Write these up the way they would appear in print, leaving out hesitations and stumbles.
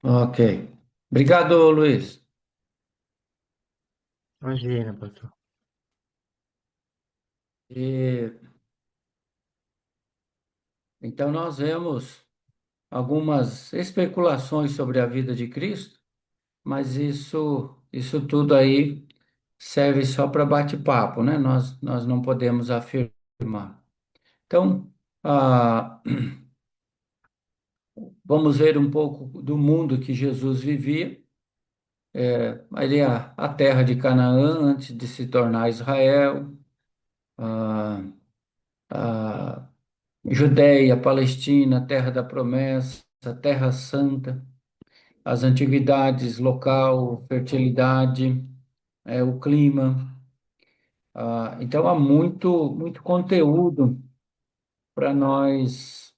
Ok. Obrigado, Luiz. Imagina, pastor. E, então, nós vemos algumas especulações sobre a vida de Cristo, mas isso tudo aí serve só para bate-papo, né? Nós não podemos afirmar. Então, ah, vamos ver um pouco do mundo que Jesus vivia. Ali a terra de Canaã, antes de se tornar Israel, a, a Judéia, Palestina, terra da promessa, terra santa, as antiguidades local, fertilidade, o clima. Então há muito conteúdo para nós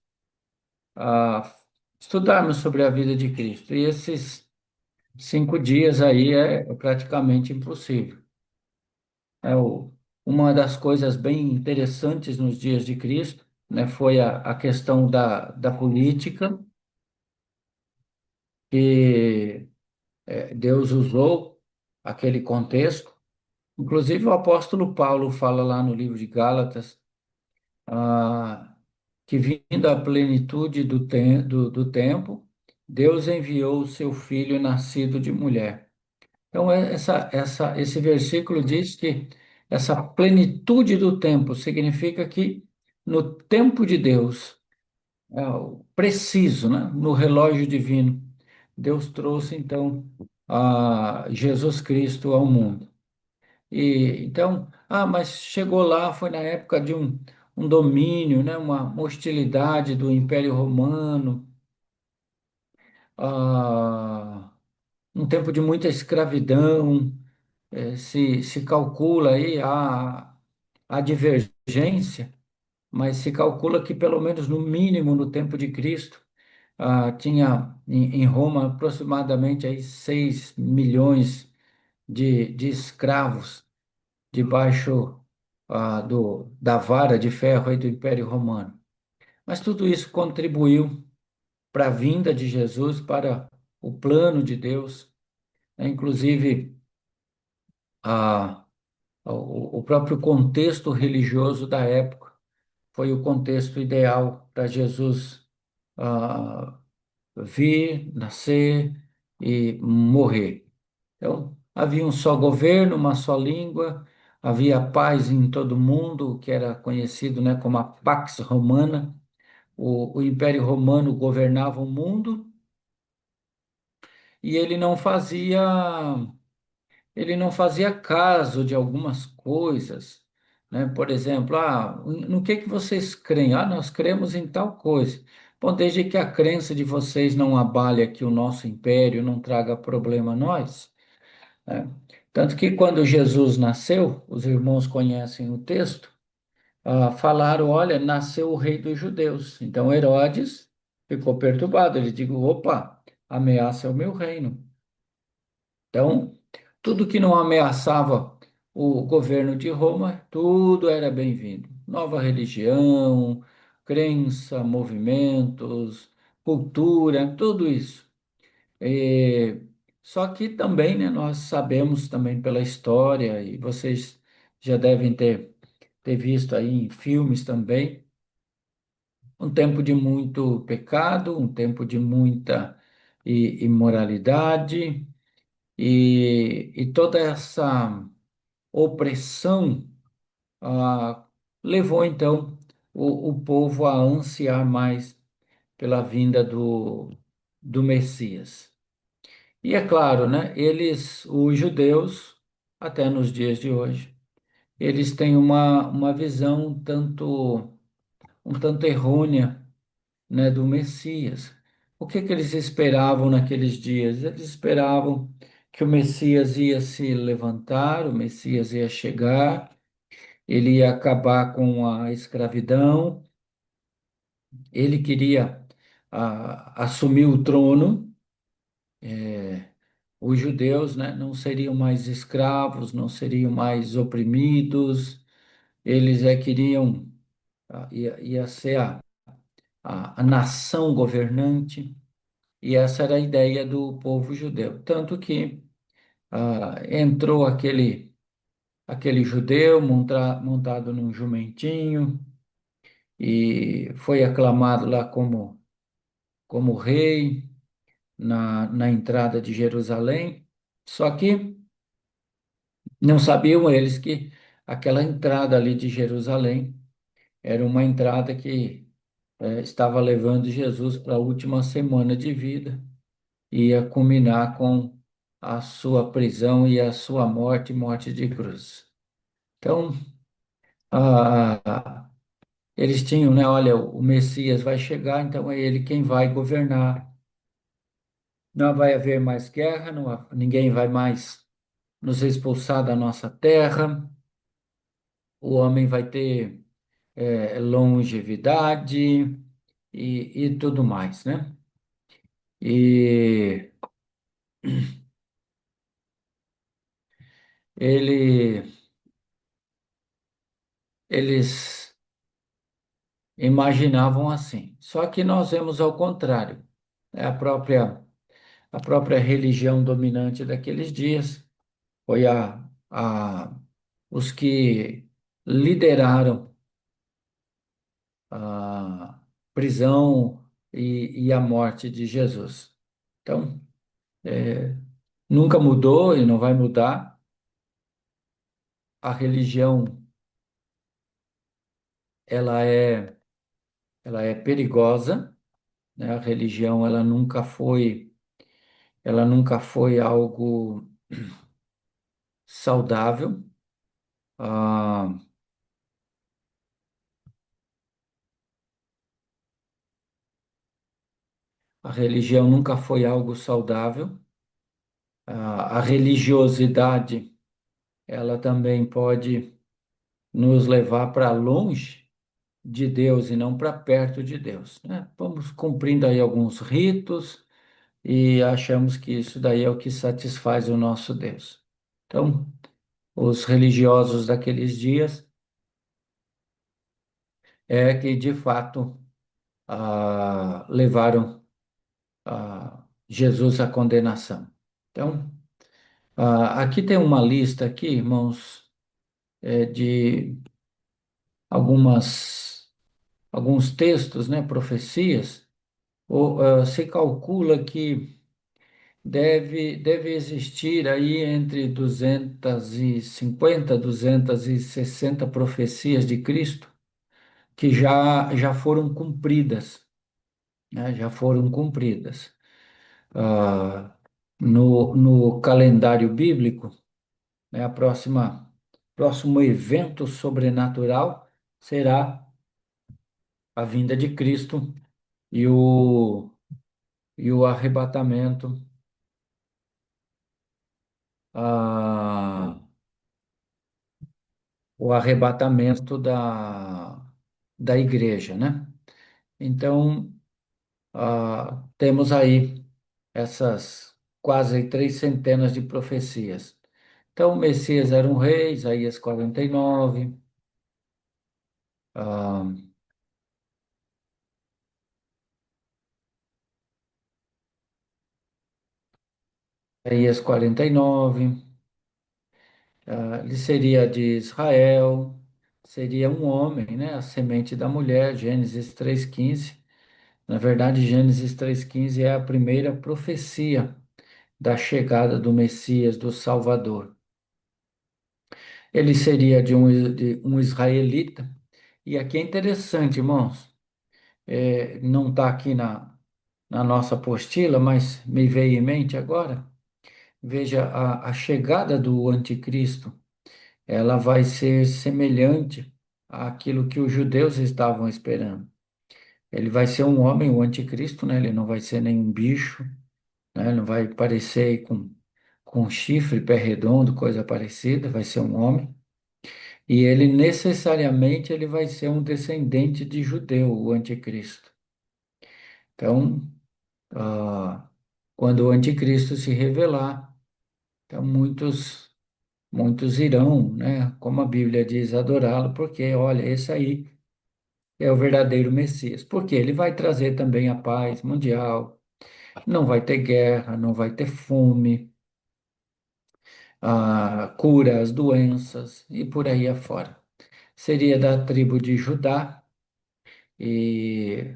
ah, estudarmos sobre a vida de Cristo. E esses 5 dias aí é praticamente impossível. É uma das coisas bem interessantes nos dias de Cristo, né, foi a questão da política, que Deus usou aquele contexto. Inclusive, o apóstolo Paulo fala lá no livro de Gálatas, ah, que vindo a plenitude do tempo, Deus enviou o seu filho nascido de mulher. Então, esse versículo diz que essa plenitude do tempo significa que no tempo de Deus, o preciso, né, no relógio divino, Deus trouxe então a Jesus Cristo ao mundo. E então, mas chegou lá, foi na época de um domínio, né, uma hostilidade do Império Romano, um tempo de muita escravidão. Se calcula aí a divergência, mas se calcula que pelo menos no mínimo no tempo de Cristo, tinha em Roma aproximadamente aí 6 milhões de escravos debaixo da vara de ferro aí do Império Romano. Mas tudo isso contribuiu para a vinda de Jesus, para o plano de Deus, né? Inclusive o próprio contexto religioso da época foi o contexto ideal para Jesus ah, vir, nascer e morrer. Então, havia um só governo, uma só língua, havia paz em todo mundo, que era conhecido, né, como a Pax Romana. O Império Romano governava o mundo e ele não fazia caso de algumas coisas, né? Por exemplo, no que vocês creem? Nós cremos em tal coisa. Bom, desde que a crença de vocês não abale aqui o nosso império, não traga problema a nós, né? Tanto que quando Jesus nasceu, os irmãos conhecem o texto, falaram, olha, nasceu o rei dos judeus. Então Herodes ficou perturbado, ele disse, opa, ameaça é o meu reino. Então, tudo que não ameaçava o governo de Roma, tudo era bem-vindo. Nova religião, crença, movimentos, cultura, tudo isso. E, só que também, né, nós sabemos também pela história, e vocês já devem ter visto aí em filmes também, um tempo de muito pecado, um tempo de muita imoralidade, e toda essa opressão levou então o povo a ansiar mais pela vinda do Messias. E é claro, né, os judeus, até nos dias de hoje, eles têm uma visão um tanto errônea, né, do Messias. O que que eles esperavam naqueles dias? Eles esperavam que o Messias ia se levantar, o Messias ia chegar, ele ia acabar com a escravidão, ele queria assumir o trono. Os judeus, né, não seriam mais escravos, não seriam mais oprimidos, eles queriam, ia ser a nação governante. E essa era a ideia do povo judeu. Tanto que entrou aquele judeu montado num jumentinho e foi aclamado lá como rei na entrada de Jerusalém. Só que não sabiam eles que aquela entrada ali de Jerusalém era uma entrada que estava levando Jesus para a última semana de vida, ia culminar com a sua prisão e a sua morte, morte de cruz. Então, ah, eles tinham, né? Olha, o Messias vai chegar, então é ele quem vai governar. Não vai haver mais guerra, ninguém vai mais nos expulsar da nossa terra. O homem vai ter longevidade e tudo mais, né? E ele, eles imaginavam assim. Só que nós vemos ao contrário. É a própria religião dominante daqueles dias foi os que lideraram a prisão e a morte de Jesus. Então, nunca mudou e não vai mudar. A religião, ela é, ela é perigosa, né? A religião, ela nunca foi algo saudável. A, a religião nunca foi algo saudável. A religiosidade, ela também pode nos levar para longe de Deus e não para perto de Deus, né? Vamos cumprindo aí alguns ritos e achamos que isso daí é o que satisfaz o nosso Deus. Então, os religiosos daqueles dias é que de fato levaram Jesus à condenação. Então, aqui tem uma lista aqui, irmãos, de alguns textos, né, profecias. Se calcula que deve existir aí entre 250, 260 profecias de Cristo que já foram cumpridas, né? Já foram cumpridas. Ah, no calendário bíblico, né, próximo evento sobrenatural será a vinda de Cristo e o arrebatamento, ah, o arrebatamento da igreja, né? Então, temos aí essas quase 3 centenas de profecias. Então, o Messias era um rei, Isaías 49, ah, Isaías 49, ele seria de Israel, seria um homem, né? A semente da mulher, Gênesis 3,15. Na verdade, Gênesis 3,15 é a primeira profecia da chegada do Messias, do Salvador. Ele seria de um israelita, e aqui é interessante, irmãos, não está aqui na nossa apostila, mas me veio em mente agora. Veja, a chegada do anticristo, ela vai ser semelhante àquilo que os judeus estavam esperando. Ele vai ser um homem, o anticristo, né? Ele não vai ser nenhum bicho, né? Não vai parecer com chifre, pé redondo, coisa parecida, vai ser um homem. E ele necessariamente ele vai ser um descendente de judeu, o anticristo. Então, ah, quando o anticristo se revelar, então muitos irão, né, como a Bíblia diz, adorá-lo, porque olha, esse aí é o verdadeiro Messias. Porque ele vai trazer também a paz mundial, Não vai ter guerra, não vai ter fome, cura as doenças e por aí afora. Seria da tribo de Judá, e,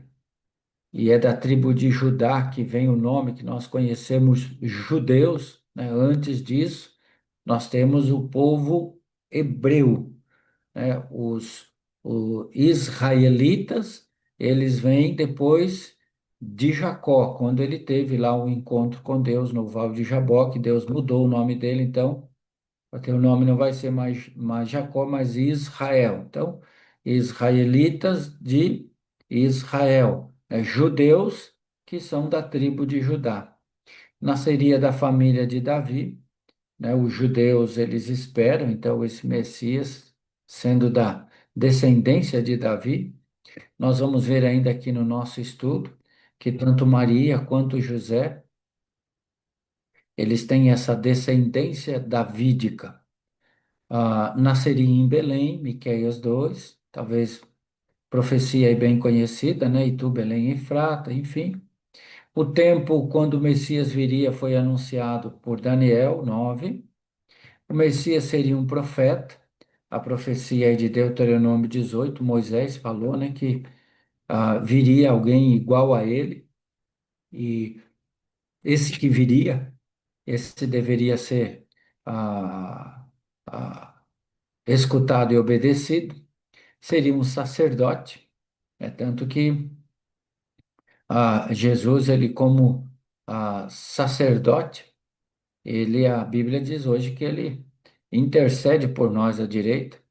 e é da tribo de Judá que vem o nome que nós conhecemos judeus, né? Antes disso, nós temos o povo hebreu, né? Os israelitas, eles vêm depois de Jacó, quando ele teve lá um encontro com Deus no Val de Jaboque, Deus mudou o nome dele, então porque o nome não vai ser mais Jacó, mas Israel. Então, israelitas de Israel, judeus que são da tribo de Judá. Nasceria da família de Davi, né? Os judeus, eles esperam, então, esse Messias, sendo da descendência de Davi. Nós vamos ver ainda aqui no nosso estudo que tanto Maria quanto José, eles têm essa descendência davídica. Nasceria em Belém, Miqueias 2, talvez profecia aí bem conhecida, né? E tu, Belém Efrata, enfim. O tempo quando o Messias viria foi anunciado por Daniel 9. O Messias seria um profeta. A profecia aí de Deuteronômio 18, Moisés falou, né, que viria alguém igual a ele, e esse que viria, esse deveria ser ah, ah, escutado e obedecido. Seria um sacerdote, tanto que Jesus, ele como sacerdote, a Bíblia diz hoje que ele intercede por nós à direita.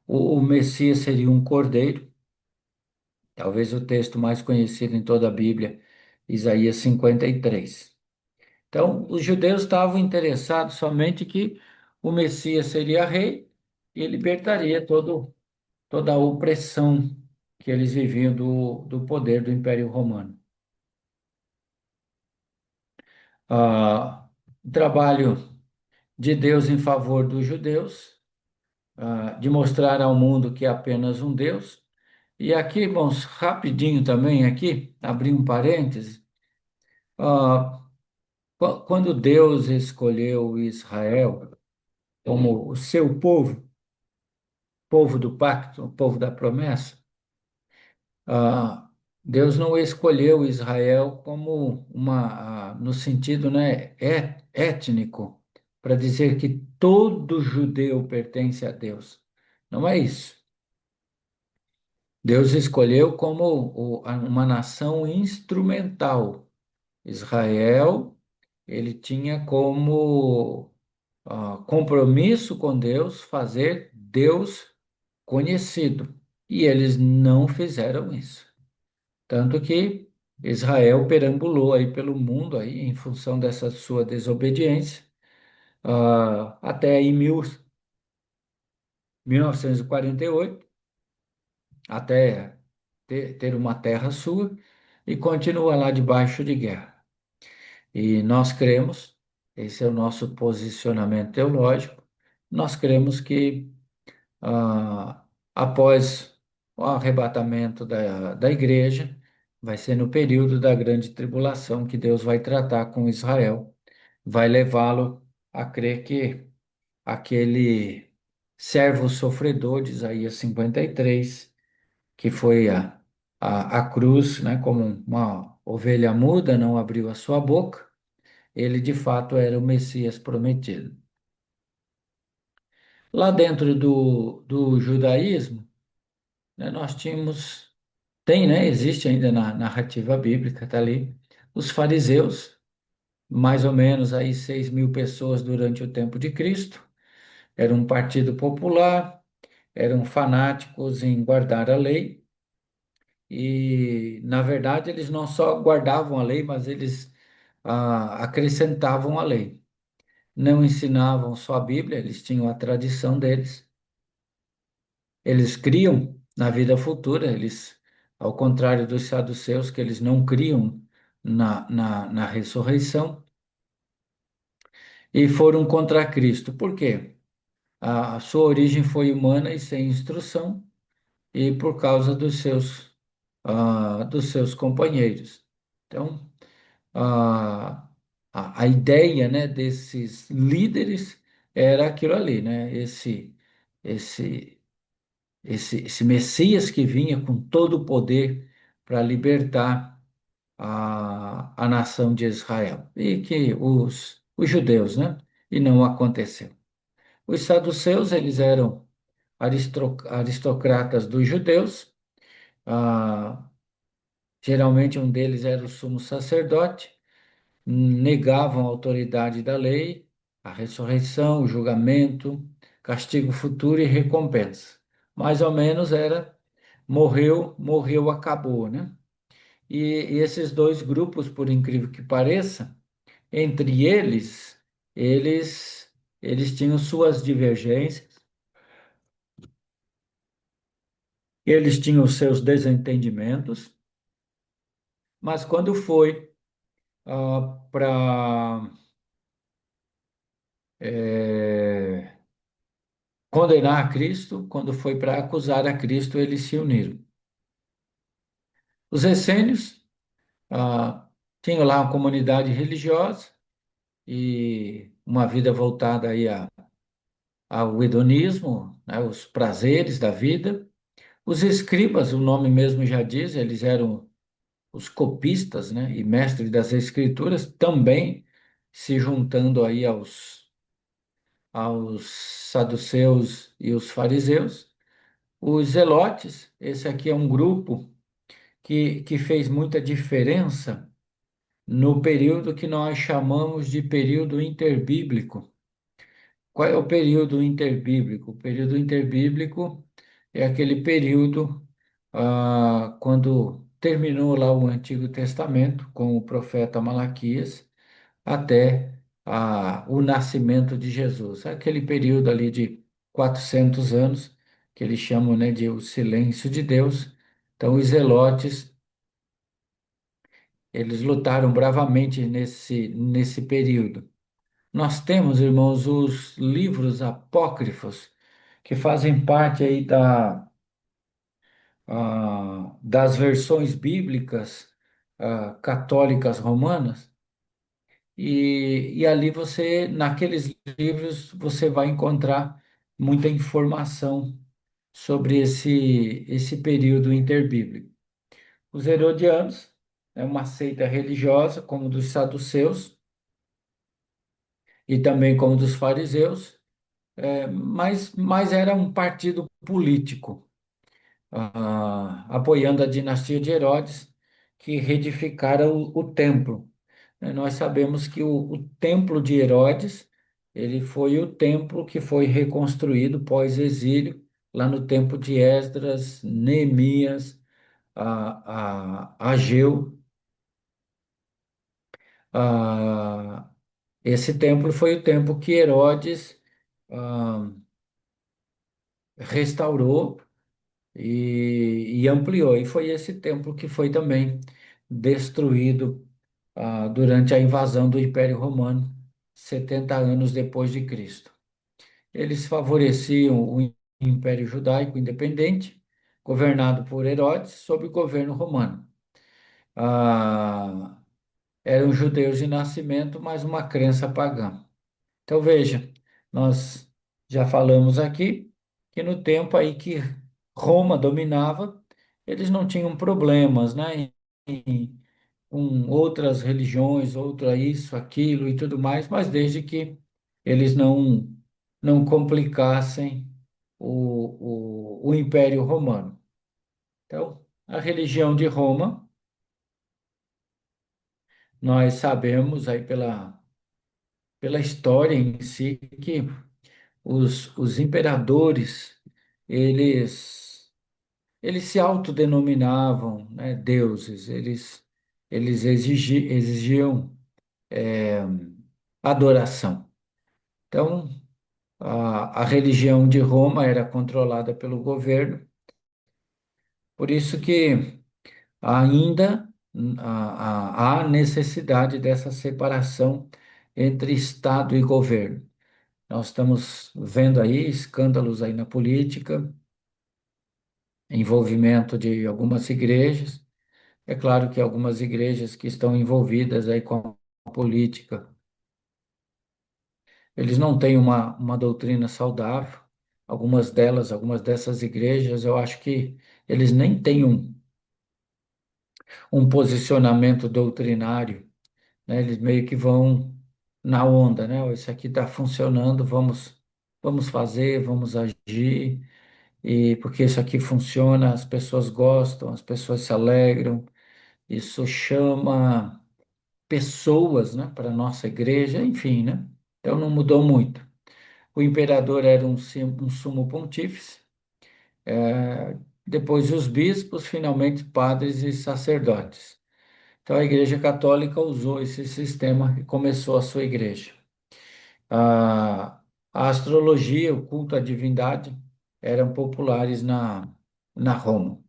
O Messias seria um cordeiro, talvez o texto mais conhecido em toda a Bíblia, Isaías 53. Então, os judeus estavam interessados somente que o Messias seria rei e libertaria toda a opressão que eles viviam do poder do Império Romano. O trabalho de Deus em favor dos judeus, de mostrar ao mundo que é apenas um Deus. E aqui, irmãos, rapidinho também aqui, abrir um parêntese, ah, quando Deus escolheu Israel como o seu povo, povo do pacto, o povo da promessa, ah, Deus não escolheu Israel como no sentido, né, étnico, para dizer que todo judeu pertence a Deus. Não é isso. Deus escolheu como uma nação instrumental. Israel, ele tinha como compromisso com Deus fazer Deus conhecido. E eles não fizeram isso. Tanto que Israel perambulou aí pelo mundo aí em função dessa sua desobediência, até aí 1948, até ter uma terra sua, e continua lá debaixo de guerra. E nós cremos, esse é o nosso posicionamento teológico, nós cremos que após o arrebatamento da igreja, vai ser no período da grande tribulação que Deus vai tratar com Israel, vai levá-lo a crer que aquele servo sofredor de Isaías 53, que foi a cruz, né, como uma ovelha muda, não abriu a sua boca, ele de fato era o Messias prometido. Lá dentro do judaísmo, né, nós tínhamos, tem, né, existe ainda na narrativa bíblica, está ali, os fariseus, mais ou menos aí 6.000 pessoas durante o tempo de Cristo, era um partido popular, eram fanáticos em guardar a lei, e, na verdade, eles não só guardavam a lei, mas eles acrescentavam a lei. Não ensinavam só a Bíblia, eles tinham a tradição deles. Eles criam na vida futura, eles, ao contrário dos saduceus, que eles não criam na ressurreição, e foram contra Cristo. Por quê? A sua origem foi humana e sem instrução, e por causa dos seus companheiros. Então, a, a ideia, né, desses líderes era aquilo ali, né? Esse, esse Messias que vinha com todo o poder para libertar a nação de Israel e que os judeus, né? E não aconteceu. Os saduceus, eles eram aristocratas dos judeus, ah, geralmente um deles era o sumo sacerdote, negavam a autoridade da lei, a ressurreição, o julgamento, castigo futuro e recompensa. Mais ou menos era morreu, morreu, acabou, né? E esses dois grupos, por incrível que pareça, entre eles, eles tinham suas divergências, eles tinham seus desentendimentos, mas quando foi para condenar a Cristo, quando foi para acusar a Cristo, eles se uniram. Os essênios ah, tinham lá uma comunidade religiosa e uma vida voltada aí ao hedonismo, né, os prazeres da vida. Os escribas, o nome mesmo já diz, eles eram os copistas, né, e mestres das escrituras, também se juntando aí aos saduceus e os fariseus. Os zelotes, esse aqui é um grupo que fez muita diferença no período que nós chamamos de período interbíblico. Qual é o período interbíblico? O período interbíblico é aquele período quando terminou lá o Antigo Testamento com o profeta Malaquias até o nascimento de Jesus. Aquele período ali de 400 anos que eles chamam, né, de o silêncio de Deus. Então, os zelotes, eles lutaram bravamente nesse período. Nós temos, irmãos, os livros apócrifos, que fazem parte aí das versões bíblicas católicas romanas, e ali você, naqueles livros, você vai encontrar muita informação sobre esse período interbíblico. Os herodianos é uma seita religiosa, como dos saduceus e também como dos fariseus, mas era um partido político, apoiando a dinastia de Herodes, que reedificara o templo. Nós sabemos que o templo de Herodes, ele foi o templo que foi reconstruído pós-exílio, lá no tempo de Esdras, Neemias, Ageu. Esse templo foi o templo que Herodes ah, restaurou e ampliou. E foi esse templo que foi também destruído durante a invasão do Império Romano, 70 anos depois de Cristo. Eles favoreciam o Império Judaico independente, governado por Herodes, sob o governo romano. Ah, eram judeus de nascimento, mas uma crença pagã. Então, veja, nós já falamos aqui que no tempo aí que Roma dominava, eles não tinham problemas, né, com outras religiões, outra isso, aquilo e tudo mais, mas desde que eles não complicassem o Império Romano. Então, a religião de Roma, nós sabemos aí pela história em si que os imperadores, eles, eles se autodenominavam, né, deuses, eles exigiam adoração. Então, a religião de Roma era controlada pelo governo, por isso que ainda há necessidade dessa separação entre Estado e governo. Nós estamos vendo aí escândalos aí na política, envolvimento de algumas igrejas, É claro que algumas igrejas que estão envolvidas aí com a política, eles não têm uma doutrina saudável. Algumas delas, algumas dessas igrejas, eu acho que eles nem têm um posicionamento doutrinário, né? Eles meio que vão na onda, né? Ó, isso aqui está funcionando, vamos fazer, vamos agir, e porque isso aqui funciona, as pessoas gostam, as pessoas se alegram, isso chama pessoas, né, para a nossa igreja, enfim, né? Então não mudou muito. O imperador era um sumo pontífice, depois os bispos, finalmente padres e sacerdotes. Então a Igreja Católica usou esse sistema e começou a sua igreja. A, a astrologia, o culto à divindade, eram populares na Roma.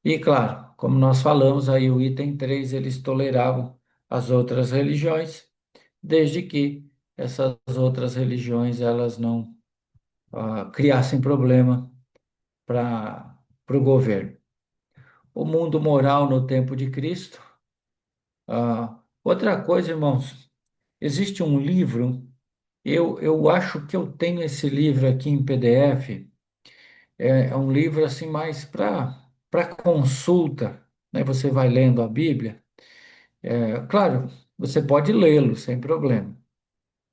E claro, como nós falamos aí, o item 3 eles toleravam as outras religiões, desde que essas outras religiões elas não criassem problema para o governo. O mundo moral no tempo de Cristo. Outra coisa, irmãos, existe um livro, eu acho que eu tenho esse livro aqui em PDF, é um livro assim mais para consulta, né? Você vai lendo a Bíblia, claro, você pode lê-lo sem problema,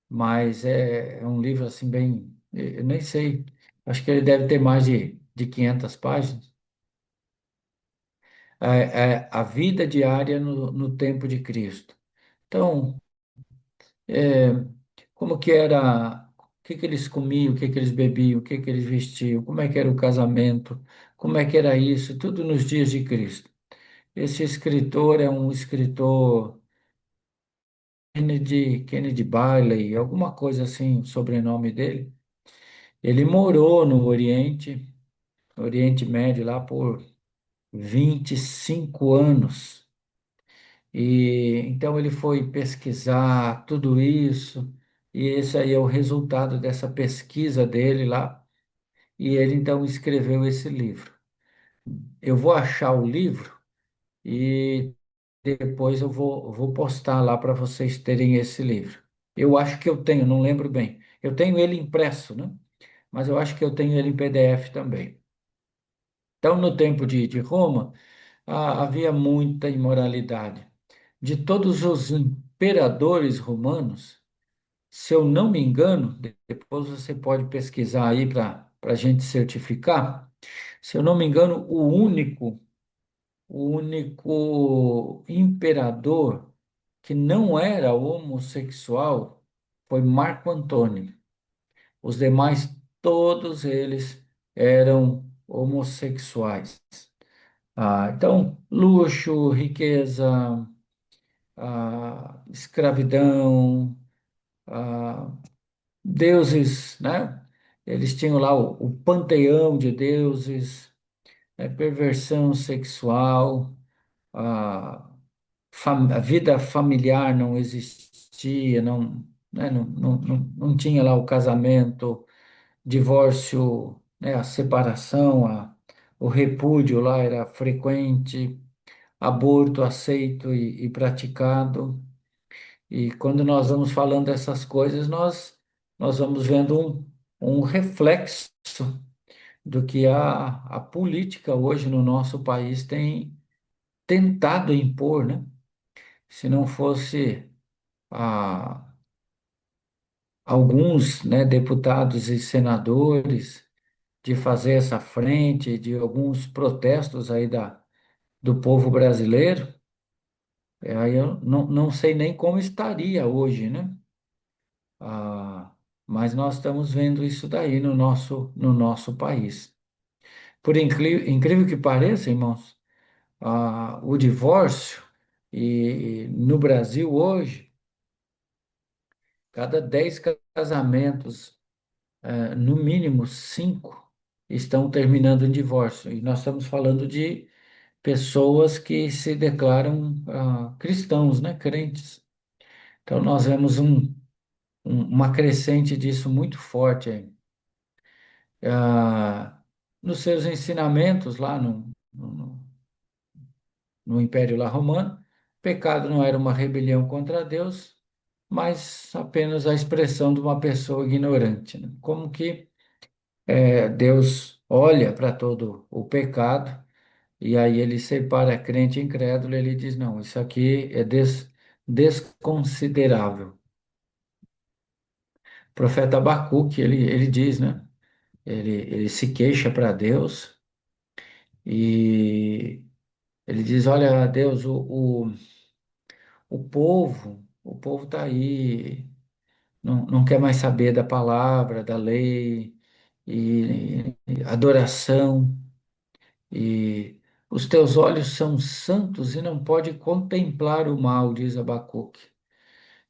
mas é um livro assim bem, eu nem sei, acho que ele deve ter mais de 500 páginas. A vida diária no tempo de Cristo. Então, é, como que era, o que que eles comiam, o que que eles bebiam, o que que eles vestiam, como é que era o casamento, como é que era isso, tudo nos dias de Cristo. Esse escritor é um escritor Kennedy Bailey, alguma coisa assim, o sobrenome dele. Ele morou no Oriente Médio, lá por 25 anos. E então ele foi pesquisar tudo isso, e esse aí é o resultado dessa pesquisa dele lá, e ele então escreveu esse livro. Eu vou achar o livro e depois eu vou postar lá para vocês terem esse livro. Eu acho que eu tenho, não lembro bem. Eu tenho ele impresso, né? Mas eu acho que eu tenho ele em PDF também. Então, no tempo de Roma, havia muita imoralidade. De todos os imperadores romanos, se eu não me engano, depois você pode pesquisar aí para a gente certificar. Se eu não me engano, o único imperador que não era homossexual foi Marco Antônio. Os demais, todos eles eram homossexuais. Então, luxo, riqueza, escravidão, ah, deuses, né? Eles tinham lá o panteão de deuses, perversão sexual, a, a vida familiar não existia, não, né? Não tinha lá o casamento, divórcio, né? A separação, o repúdio lá era frequente, aborto aceito e praticado. E quando nós vamos falando dessas coisas, nós vamos vendo um reflexo do que a política hoje no nosso país tem tentado impor, né? Se não fosse ah, alguns, né, deputados e senadores de fazer essa frente, de alguns protestos aí do povo brasileiro, aí eu não sei nem como estaria hoje, né? Ah, mas nós estamos vendo isso daí no nosso país. Por incrível que pareça, irmãos, o divórcio, e no Brasil hoje, cada 10 casamentos, no mínimo 5 estão terminando em divórcio. E nós estamos falando de pessoas que se declaram cristãos, né, crentes. Então nós vemos uma crescente disso muito forte aí. Nos seus ensinamentos lá no Império lá Romano. Pecado não era uma rebelião contra Deus, mas apenas a expressão de uma pessoa ignorante, né? Como que Deus olha para todo o pecado e aí ele separa crente e incrédulo, e ele diz, não, isso aqui é desconsiderável. O profeta Abacuque, ele diz, né? Ele se queixa para Deus e ele diz, olha, Deus, o povo está aí, não quer mais saber da palavra, da lei e adoração. E os teus olhos são santos e não pode contemplar o mal, diz Abacuque.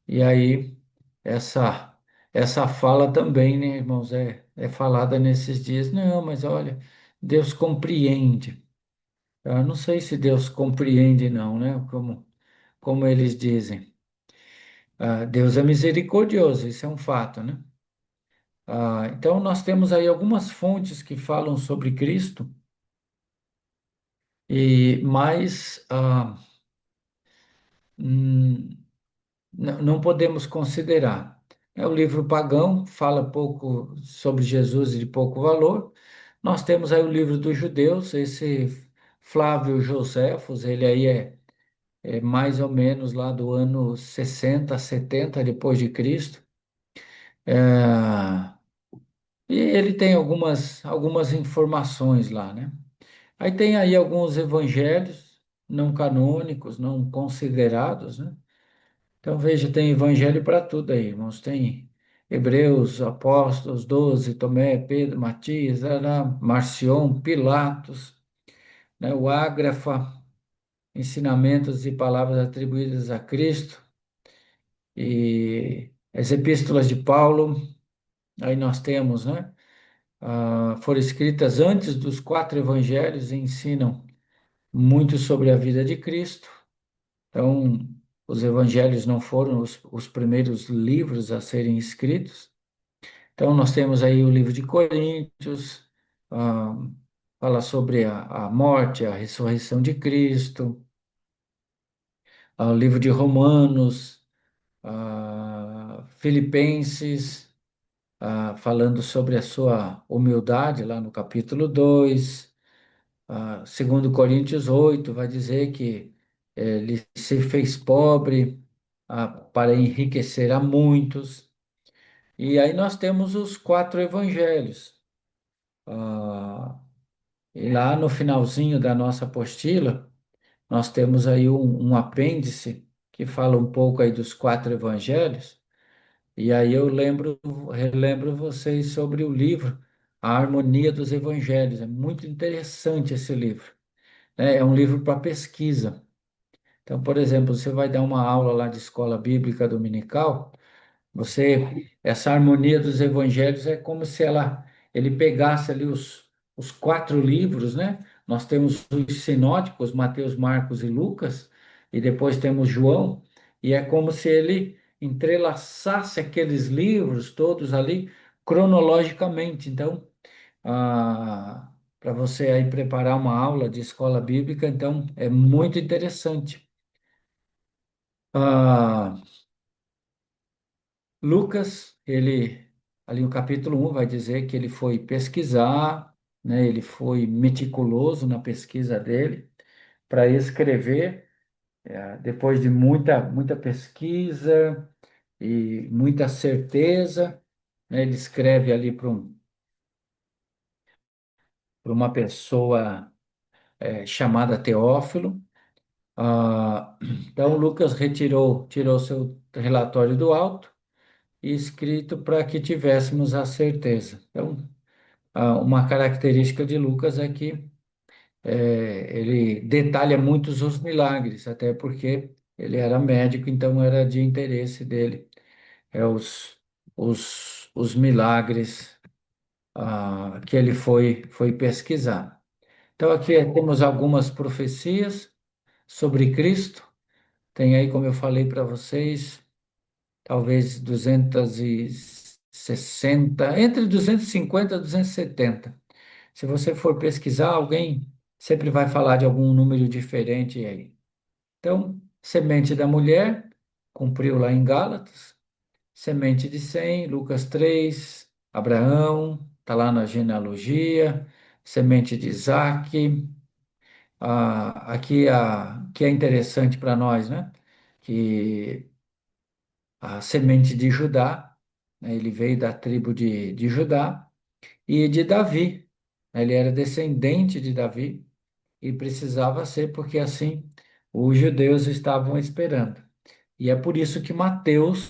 E aí, essa, essa fala também, né, irmãos, é falada nesses dias. Não, mas olha, Deus compreende. Eu não sei se Deus compreende, não, né? Como eles dizem. Deus é misericordioso, isso é um fato, né? Então, nós temos aí algumas fontes que falam sobre Cristo, e mais. Hum, não podemos considerar. O livro pagão fala pouco sobre Jesus e de pouco valor. Nós temos aí o livro dos judeus, esse Flávio Joséfos, ele aí é mais ou menos lá do ano 60, 70 depois de Cristo. É, e ele tem algumas informações lá, né? Aí tem aí alguns evangelhos não canônicos, não considerados, né? Então veja, tem evangelho para tudo aí, irmãos. Tem Hebreus, Apóstolos, 12, Tomé, Pedro, Matias, Marcion, Pilatos, né, o Ágrafa, ensinamentos e palavras atribuídas a Cristo, e as epístolas de Paulo, aí nós temos, né? Foram escritas antes dos quatro evangelhos e ensinam muito sobre a vida de Cristo. Então, os evangelhos não foram os primeiros livros a serem escritos. Então, nós temos aí o livro de Coríntios, ah, fala sobre a morte, a ressurreição de Cristo, o livro de Romanos, Filipenses, falando sobre a sua humildade, lá no capítulo 2. Segundo Coríntios 8, vai dizer que ele se fez pobre, para enriquecer a muitos. E aí nós temos os quatro evangelhos. Ah, e lá no finalzinho da nossa apostila, nós temos aí um apêndice que fala um pouco aí dos quatro evangelhos. E aí relembro vocês sobre o livro A Harmonia dos Evangelhos. É muito interessante esse livro, né? É um livro para pesquisa. Então, por exemplo, você vai dar uma aula lá de escola bíblica dominical. Essa harmonia dos evangelhos é como se ele pegasse ali os quatro livros, né? Nós temos os sinóticos, Mateus, Marcos e Lucas, e depois temos João, e é como se ele entrelaçasse aqueles livros todos ali cronologicamente. Então, para você aí preparar uma aula de escola bíblica, então é muito interessante. Ah, Lucas, ali no capítulo 1 vai dizer que ele foi pesquisar, né? Ele foi meticuloso na pesquisa dele para escrever, depois de muita pesquisa e muita certeza, né? Ele escreve ali para uma pessoa chamada Teófilo. Então, Lucas tirou seu relatório do alto e escrito para que tivéssemos a certeza. Então, uma característica de Lucas é que ele detalha muitos os milagres, até porque ele era médico, então era de interesse dele, os milagres que ele foi pesquisar. Então, aqui temos algumas profecias sobre Cristo, tem aí, como eu falei para vocês, talvez 260, entre 250 e 270. Se você for pesquisar, alguém sempre vai falar de algum número diferente aí. Então, semente da mulher, cumpriu lá em Gálatas. Semente de Sem, Lucas 3, Abraão, está lá na genealogia. Semente de Isaac, aqui que é interessante para nós, né? Que a semente de Judá, né? Ele veio da tribo de Judá e de Davi, né? Ele era descendente de Davi e precisava ser, porque assim os judeus estavam esperando. E é por isso que Mateus,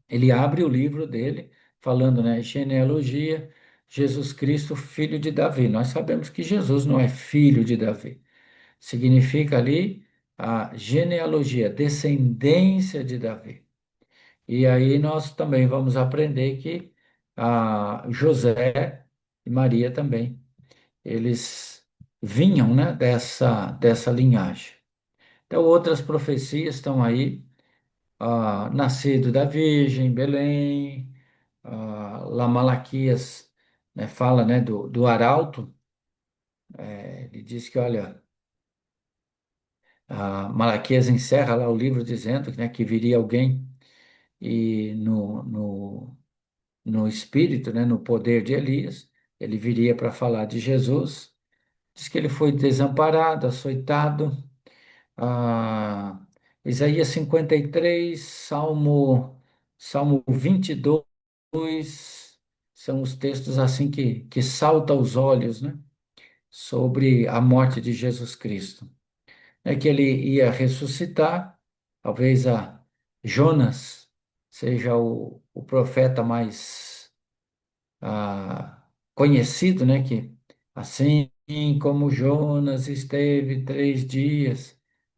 ele abre o livro dele falando, né, genealogia, Jesus Cristo, filho de Davi. Nós sabemos que Jesus não é filho de Davi. Significa ali a genealogia, descendência de Davi. E aí nós também vamos aprender que José e Maria também, eles vinham, né, dessa linhagem. Então, outras profecias estão aí, nascido da Virgem, Belém, lá Malaquias, né, fala, né, do arauto, ele diz que, olha, Malaquias encerra lá o livro dizendo, né, que viria alguém e no espírito, né, no poder de Elias, ele viria para falar de Jesus. Diz que ele foi desamparado, açoitado. Ah, Isaías 53, Salmo 22, são os textos assim que saltam aos olhos, né, sobre a morte de Jesus Cristo. É que ele ia ressuscitar, talvez a Jonas seja o profeta mais conhecido, né? Que assim como Jonas esteve 3 dias,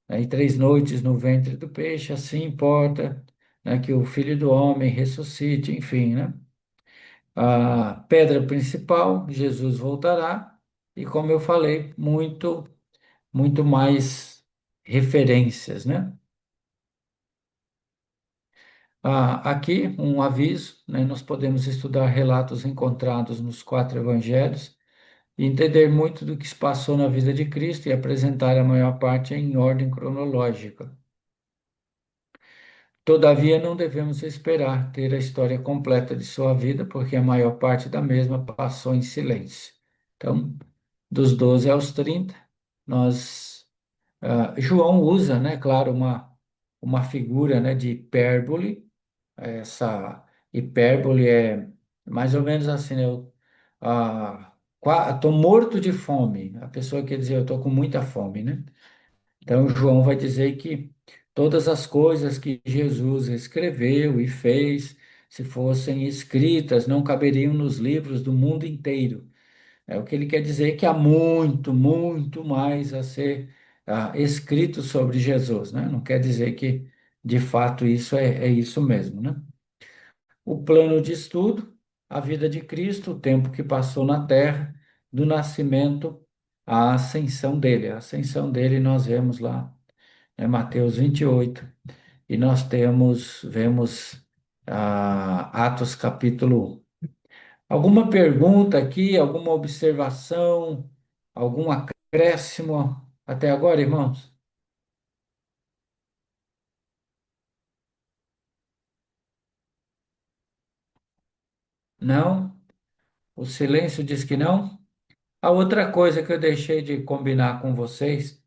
né, e 3 noites no ventre do peixe, assim importa, né, que o Filho do Homem ressuscite, enfim, né? A pedra principal, Jesus voltará, e como eu falei, muito mais referências, né? Aqui um aviso, né? Nós podemos estudar relatos encontrados nos 4 evangelhos e entender muito do que se passou na vida de Cristo e apresentar a maior parte em ordem cronológica. Todavia, não devemos esperar ter a história completa de sua vida, porque a maior parte da mesma passou em silêncio. Então, dos 12 aos 30, João usa, né, claro, uma figura, né, de hipérbole. Essa hipérbole é mais ou menos assim, né? Estou morto de fome. A pessoa quer dizer, eu estou com muita fome, né? Então, João vai dizer que todas as coisas que Jesus escreveu e fez, se fossem escritas, não caberiam nos livros do mundo inteiro. O que ele quer dizer é que há muito mais a ser escrito sobre Jesus, né? Não quer dizer que, de fato, isso é isso mesmo, né? O plano de estudo, a vida de Cristo, o tempo que passou na terra, do nascimento à ascensão dele. A ascensão dele nós vemos lá, em Mateus 28, e nós vemos Atos capítulo 1. Alguma pergunta aqui, alguma observação, algum acréscimo até agora, irmãos? Não? O silêncio diz que não? A outra coisa que eu deixei de combinar com vocês,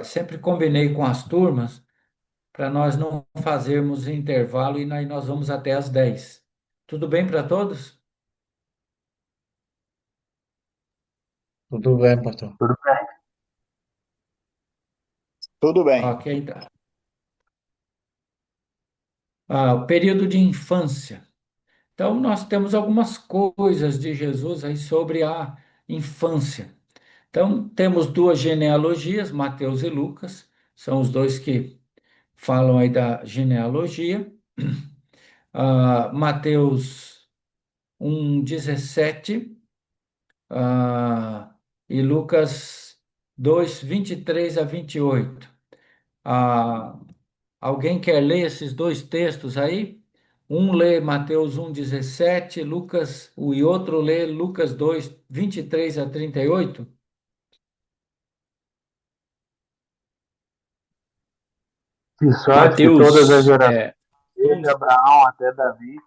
sempre combinei com as turmas para nós não fazermos intervalo e aí nós vamos até às 10. Tudo bem para todos? Tudo bem, pastor. Tudo bem. Ok, tá. O período de infância. Então, nós temos algumas coisas de Jesus aí sobre a infância. Então, temos 2 genealogias, Mateus e Lucas, são os dois que falam aí da genealogia. Mateus 1:17, e Lucas 2:23 a 28. Ah, Alguém quer ler esses dois textos aí? Um lê Mateus 1:17, e outro lê Lucas 2:23 a 38. De sorte que todas as Mateus, gerações, desde Um, Abraão até Davi,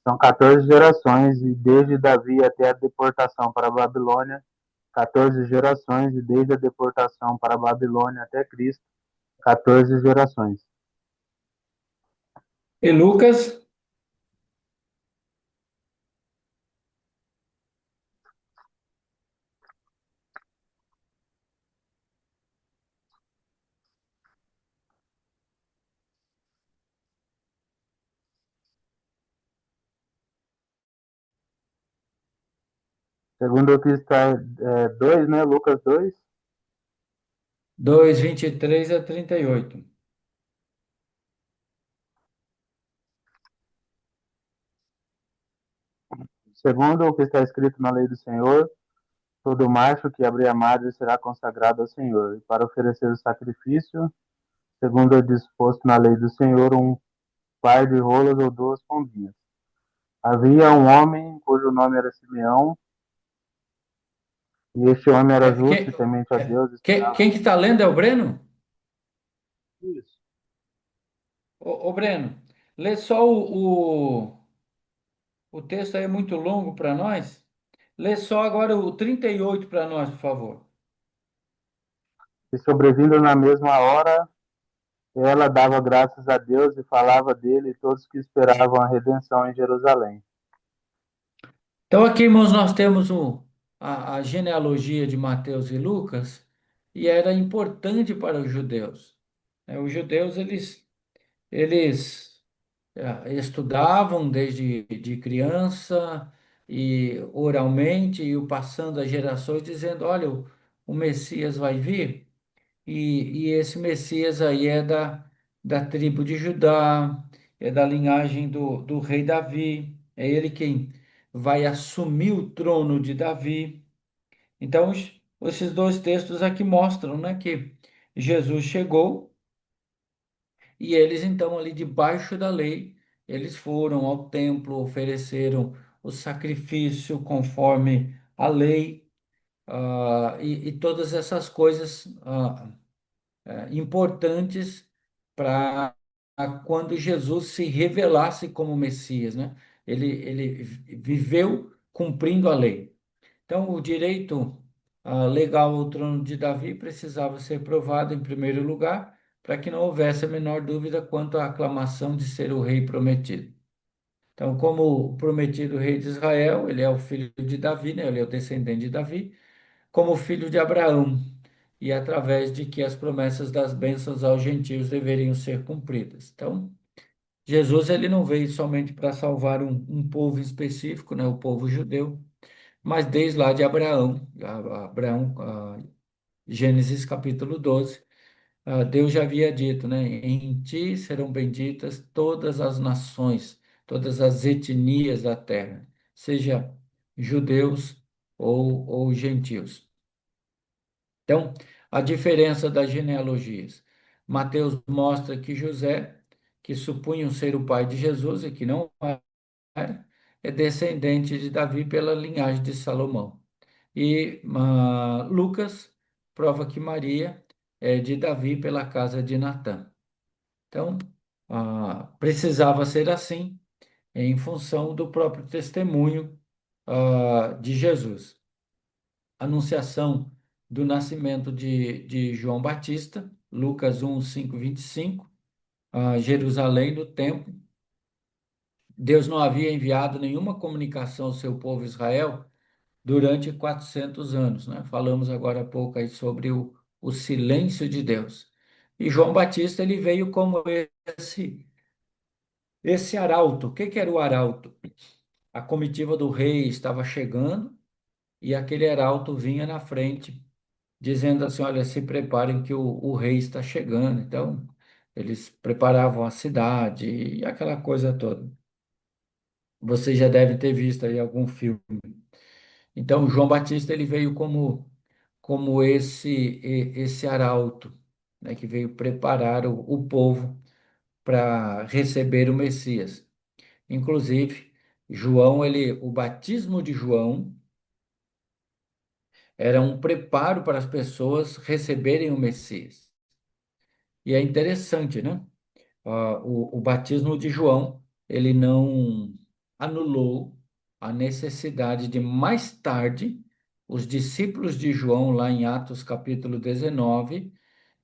são 14 gerações, e desde Davi até a deportação para a Babilônia, 14 gerações, e desde a deportação para a Babilônia até Cristo, 14 gerações. e Lucas, Segundo o que está 2, né? Lucas 2. 2:23 a 38. Segundo o que está escrito na lei do Senhor, todo macho que abrir a madre será consagrado ao Senhor. E para oferecer o sacrifício, segundo é disposto na lei do Senhor, um par de rolas ou duas pombinhas. Havia um homem cujo nome era Simeão, e este homem era É, justo e temente a Deus, esperava. quem que está lendo é o Breno? Isso. Ô, Breno, lê só o texto aí é muito longo para nós. Lê só agora o 38 para nós, por favor. E sobrevindo na mesma hora, ela dava graças a Deus e falava dele e todos que esperavam a redenção em Jerusalém. Então, aqui, irmãos, nós temos a genealogia de Mateus e Lucas, e era importante para os judeus. Os judeus, eles estudavam desde de criança e oralmente, e o passando as gerações, dizendo: olha, o Messias vai vir. E esse Messias aí é da tribo de Judá, é da linhagem do rei Davi, é ele quem vai assumir o trono de Davi. Então, esses dois textos aqui mostram, né, que Jesus chegou e eles, então, ali debaixo da lei, eles foram ao templo, ofereceram o sacrifício conforme a lei, e todas essas coisas. Importantes para quando Jesus se revelasse como Messias, né? Ele viveu cumprindo a lei. Então, o direito legal ao trono de Davi precisava ser provado em primeiro lugar, para que não houvesse a menor dúvida quanto à aclamação de ser o rei prometido. Então, como o prometido rei de Israel, ele é o filho de Davi, né? Ele é o descendente de Davi, como filho de Abraão, e através de que as promessas das bênçãos aos gentios deveriam ser cumpridas. Então, Jesus ele não veio somente para salvar um povo específico, né, o povo judeu, mas desde lá de Abraão, Gênesis capítulo 12, Deus já havia dito, né, em ti serão benditas todas as nações, todas as etnias da terra, seja judeus ou gentios. Então, a diferença das genealogias. Mateus mostra que José, que supunham ser o pai de Jesus e que não era, é descendente de Davi pela linhagem de Salomão. E Lucas prova que Maria é de Davi pela casa de Natã. Então, precisava ser assim em função do próprio testemunho de Jesus. Anunciação do nascimento de João Batista, Lucas 1, 5, 25, Jerusalém no templo. Deus não havia enviado nenhuma comunicação ao seu povo Israel durante 400 anos, né? Falamos agora há pouco aí sobre o silêncio de Deus. E João Batista ele veio como esse arauto. O que que era o arauto? A comitiva do rei estava chegando e aquele arauto vinha na frente dizendo assim: olha, se preparem que o rei está chegando. Então, eles preparavam a cidade e aquela coisa toda. Você já deve ter visto aí algum filme. Então, João Batista ele veio como esse arauto, né, que veio preparar o povo para receber o Messias. Inclusive, João, o batismo de João era um preparo para as pessoas receberem o Messias. E é interessante, né? O batismo de João, ele não anulou a necessidade de mais tarde os discípulos de João, lá em Atos capítulo 19,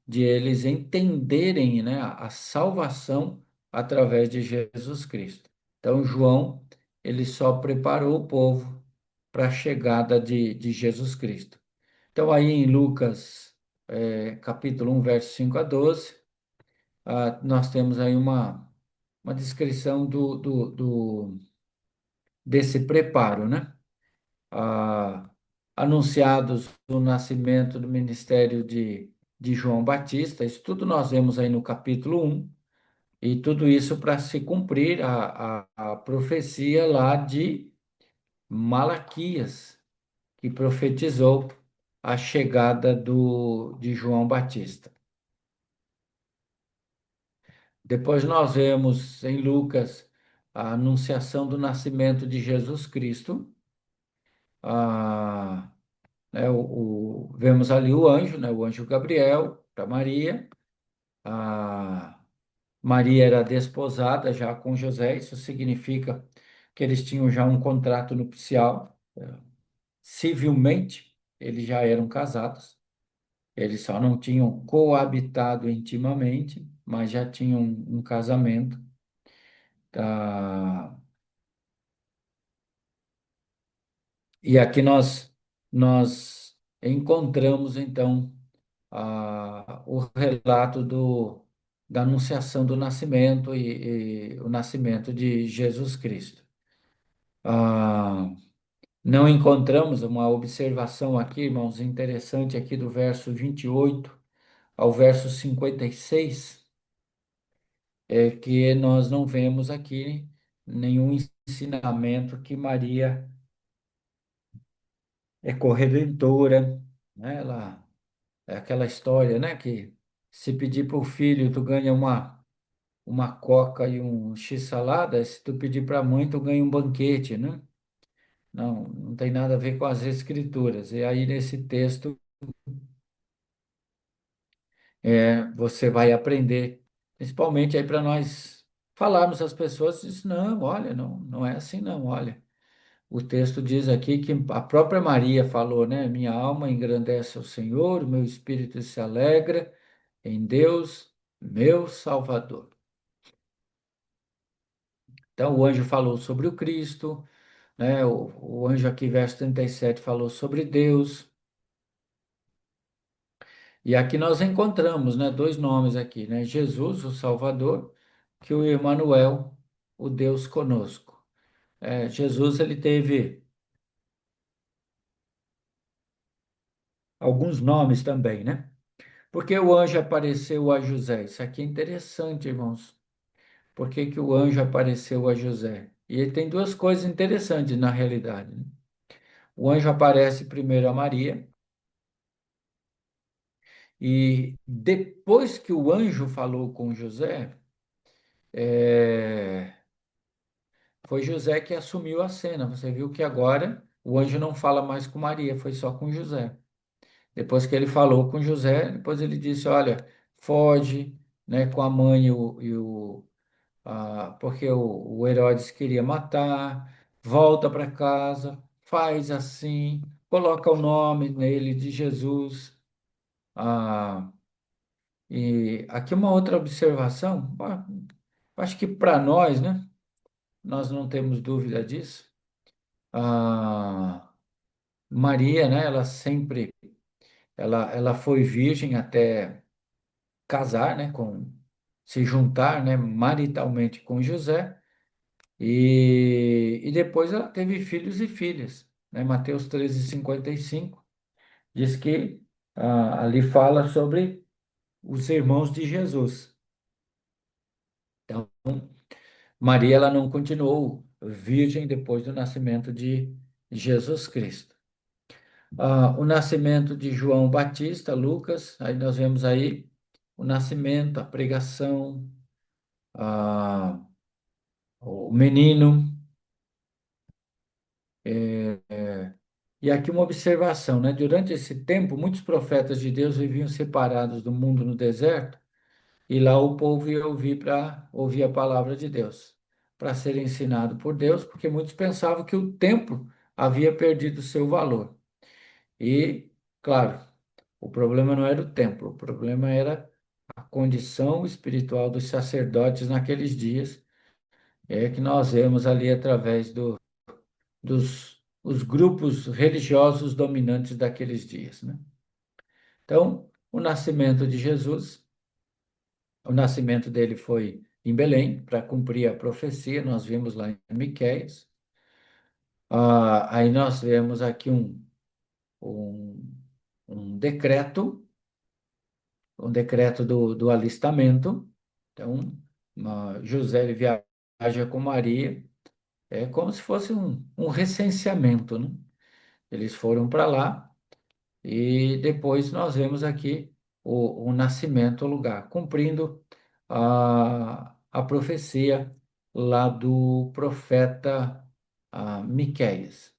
de eles entenderem, né, a salvação através de Jesus Cristo. Então, João, ele só preparou o povo para a chegada de Jesus Cristo. Então, aí em Lucas, capítulo 1, verso 5 a 12, nós temos aí uma descrição desse preparo, né? Ah, anunciados o nascimento do ministério de João Batista, isso tudo nós vemos aí no capítulo 1, e tudo isso para se cumprir a profecia lá de Malaquias, que profetizou a chegada de João Batista. Depois nós vemos em Lucas a anunciação do nascimento de Jesus Cristo. Ah, né, vemos ali o anjo, né, o anjo Gabriel para Maria. A Maria era desposada já com José, isso significa que eles tinham já um contrato nupcial. Civilmente, eles já eram casados. Eles só não tinham coabitado intimamente, mas já tinham um casamento. Tá? E aqui nós encontramos, então, o relato da anunciação do nascimento e o nascimento de Jesus Cristo. Ah, não encontramos uma observação aqui, irmãos, interessante aqui do verso 28 ao verso 56, que nós não vemos aqui nenhum ensinamento que Maria é corredentora, né? Ela é aquela história, né? Que se pedir para o filho, tu ganha uma coca e um x-salada. Se tu pedir para a mãe, tu ganha um banquete, né? Não, não tem nada a ver com as escrituras. E aí, nesse texto, você vai aprender, principalmente aí para nós falarmos às pessoas, diz, não, olha, não é assim não, olha. O texto diz aqui que a própria Maria falou, né? Minha alma engrandece ao Senhor, o meu espírito se alegra em Deus, meu Salvador. Então, o anjo falou sobre o Cristo, né? O anjo aqui, verso 37, falou sobre Deus. E aqui nós encontramos, né, dois nomes aqui, né? Jesus, o Salvador, que o Emanuel, o Deus conosco. Jesus, ele teve alguns nomes também, né? Porque o anjo apareceu a José? Isso aqui é interessante, irmãos. Por que que o anjo apareceu a José? E ele tem duas coisas interessantes na realidade, né? O anjo aparece primeiro a Maria, e depois que o anjo falou com José, é, foi José que assumiu a cena. Você viu que agora o anjo não fala mais com Maria, foi só com José. Depois que ele falou com José, depois ele disse: Olha, foge, né, com a mãe porque o Herodes queria matar, volta para casa, faz assim, coloca o nome nele de Jesus. Ah, e aqui uma outra observação, acho que para nós, né, nós não temos dúvida disso. Ah, Maria, né, ela foi virgem até casar, né, se juntar, né, maritalmente com José. E depois ela teve filhos e filhas, né? Mateus 13:55 diz que ali fala sobre os irmãos de Jesus. Então, Maria ela não continuou virgem depois do nascimento de Jesus Cristo. O nascimento de João Batista, Lucas, aí nós vemos aí o nascimento, a pregação, ah, o menino. E aqui uma observação, né? Durante esse tempo, muitos profetas de Deus viviam separados do mundo no deserto, e lá o povo ia ouvir para ouvir a palavra de Deus, para ser ensinado por Deus, porque muitos pensavam que o templo havia perdido seu valor. E, claro, o problema não era o templo, o problema era a condição espiritual dos sacerdotes naqueles dias, que nós vemos ali através dos os grupos religiosos dominantes daqueles dias, né? Então, o nascimento de Jesus, o nascimento dele foi em Belém, para cumprir a profecia, nós vimos lá em Miqueias. Aí nós vemos aqui um, um decreto, um decreto do alistamento. Então, José ele viaja com Maria, é como se fosse um recenseamento, né? Eles foram para lá. E depois nós vemos aqui o nascimento, o lugar, cumprindo a profecia lá do profeta Miqueias.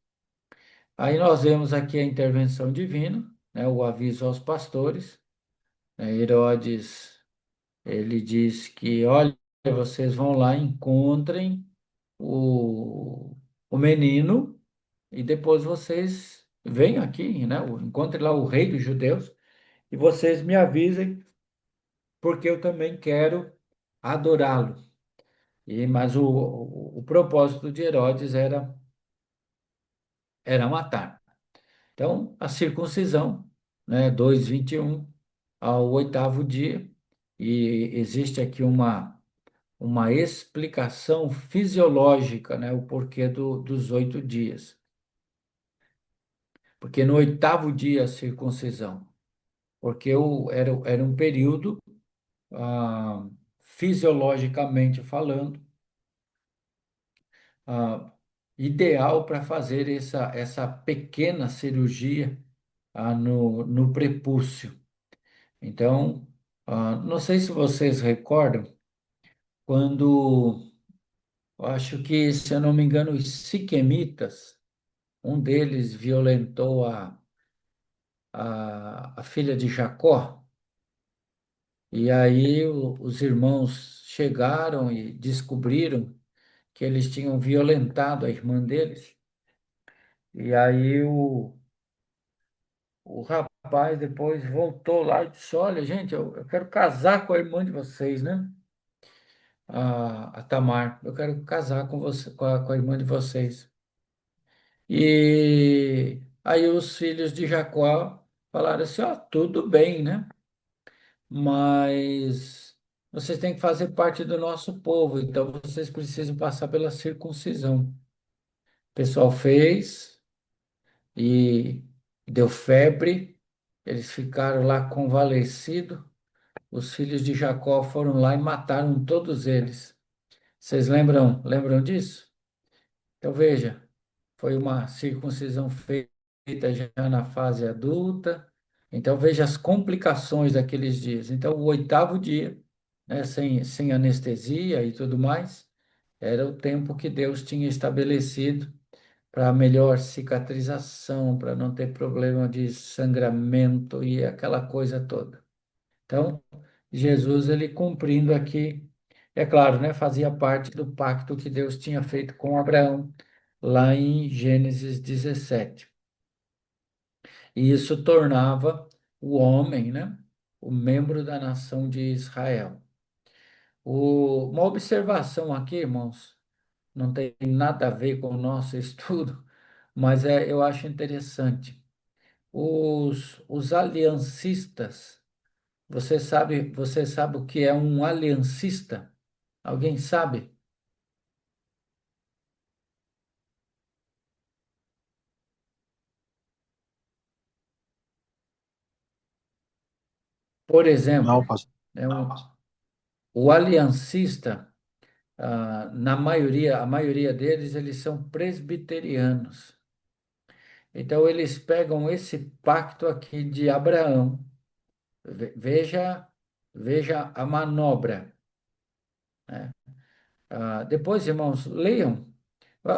Aí nós vemos aqui a intervenção divina, né, o aviso aos pastores, né, Herodes, ele diz que, olha, vocês vão lá, encontrem o menino e depois vocês vêm aqui, né, encontrem lá o rei dos judeus e vocês me avisem, porque eu também quero adorá-lo. Mas o propósito de Herodes era matar. Então, a circuncisão, né, 2:21 ao oitavo dia, e existe aqui uma explicação fisiológica, né, o porquê dos 8 dias. Porque no oitavo dia a circuncisão, porque era um período, ah, fisiologicamente falando, ah, ideal para fazer essa pequena cirurgia, no prepúcio. Então, não sei se vocês recordam, quando, eu acho que, se eu não me engano, os siquemitas, um deles violentou a filha de Jacó, e aí os irmãos chegaram e descobriram que eles tinham violentado a irmã deles. E aí o rapaz depois voltou lá e disse: Olha, gente, eu quero casar com a irmã de vocês, né? A Tamar, eu quero casar com você, com a irmã de vocês. E aí os filhos de Jacó falaram assim: Ó, tudo bem, né? Mas vocês têm que fazer parte do nosso povo, então vocês precisam passar pela circuncisão. O pessoal fez e deu febre, eles ficaram lá convalescidos. Os filhos de Jacó foram lá e mataram todos eles. Vocês lembram disso? Então veja, foi uma circuncisão feita já na fase adulta. Então veja as complicações daqueles dias. Então o oitavo dia, né, sem anestesia e tudo mais, era o tempo que Deus tinha estabelecido para melhor cicatrização, para não ter problema de sangramento e aquela coisa toda. Então, Jesus, ele cumprindo aqui, é claro, né, fazia parte do pacto que Deus tinha feito com Abraão, lá em Gênesis 17. E isso tornava o homem, né, o membro da nação de Israel. Uma observação aqui, irmãos, não tem nada a ver com o nosso estudo, mas eu acho interessante. Os aliancistas, você sabe o que é um aliancista? Alguém sabe? Por Não, exemplo, pastor. né, o aliancista, a maioria deles, eles são presbiterianos. Então, eles pegam esse pacto aqui de Abraão. Veja a manobra, né? Depois, irmãos, leiam.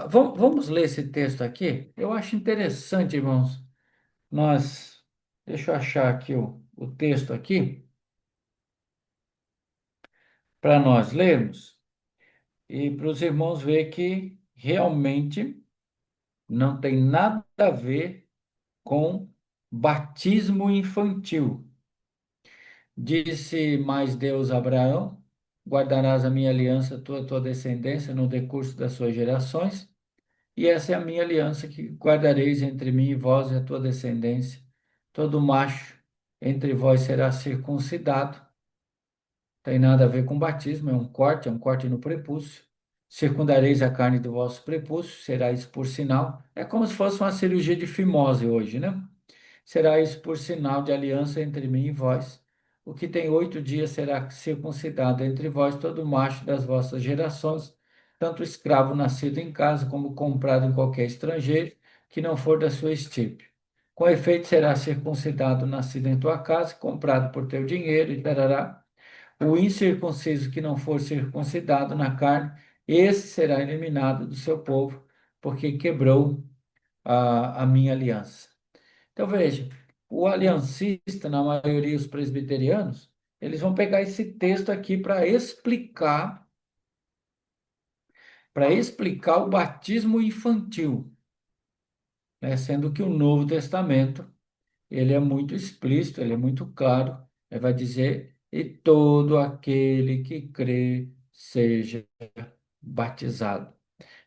Vamos ler esse texto aqui? Eu acho interessante, irmãos. Nós, deixa eu achar aqui o texto aqui para nós lermos e para os irmãos ver que realmente não tem nada a ver com batismo infantil. Disse mais Deus a Abraão: guardarás a minha aliança, tua descendência, no decurso das suas gerações, e essa é a minha aliança que guardareis entre mim e vós e a tua descendência. Todo macho entre vós será circuncidado. Tem nada a ver com batismo, é um corte no prepúcio. Circundareis a carne do vosso prepúcio, será isso por sinal. É como se fosse uma cirurgia de fimose hoje, né? Será isso por sinal de aliança entre mim e vós. O que tem 8 dias será circuncidado entre vós todo macho das vossas gerações, tanto escravo nascido em casa como comprado em qualquer estrangeiro, que não for da sua estirpe. Com efeito, será circuncidado nascido em tua casa, comprado por teu dinheiro, e tarará. O incircunciso que não for circuncidado na carne, esse será eliminado do seu povo, porque quebrou a minha aliança. Então, veja, o aliancista, na maioria os presbiterianos, eles vão pegar esse texto aqui para explicar o batismo infantil, né? Sendo que o Novo Testamento, ele é muito explícito, ele é muito claro, ele vai dizer, e todo aquele que crê seja batizado.